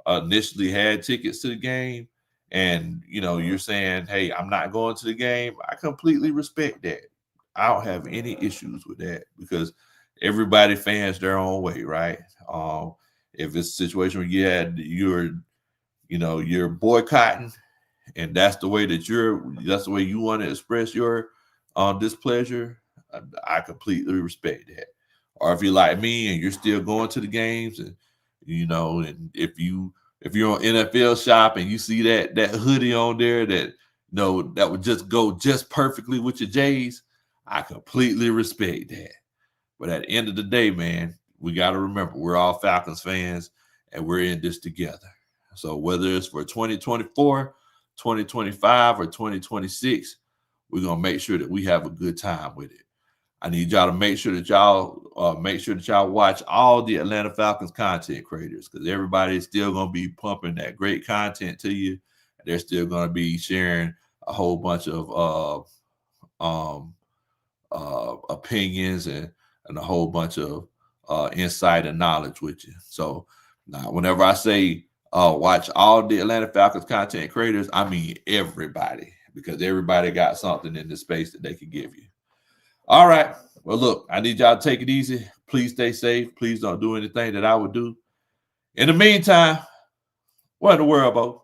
initially had tickets to the game and, you're saying, hey, I'm not going to the game, I completely respect that. I don't have any issues with that because everybody fans their own way, right? If it's a situation where you're boycotting and that's the way you want to express your displeasure, I completely respect that. Or if you're like me and you're still going to the games, and and if you're on NFL Shop and you see that hoodie on there that that would just go just perfectly with your J's, I completely respect that. But at the end of the day, man, we got to remember we're all Falcons fans and we're in this together. So whether it's for 2024, 2025, or 2026, we're gonna make sure that we have a good time with it. I need y'all to make sure that y'all watch all the Atlanta Falcons content creators because everybody is still gonna be pumping that great content to you. They're still gonna be sharing a whole bunch of opinions and a whole bunch of insight and knowledge with you. So now, whenever I say watch all the Atlanta Falcons content creators, I mean everybody, because everybody got something in the space that they can give you. All right. Well, look, I need y'all to take it easy. Please stay safe. Please don't do anything that I would do. In the meantime, what in the world, Bo?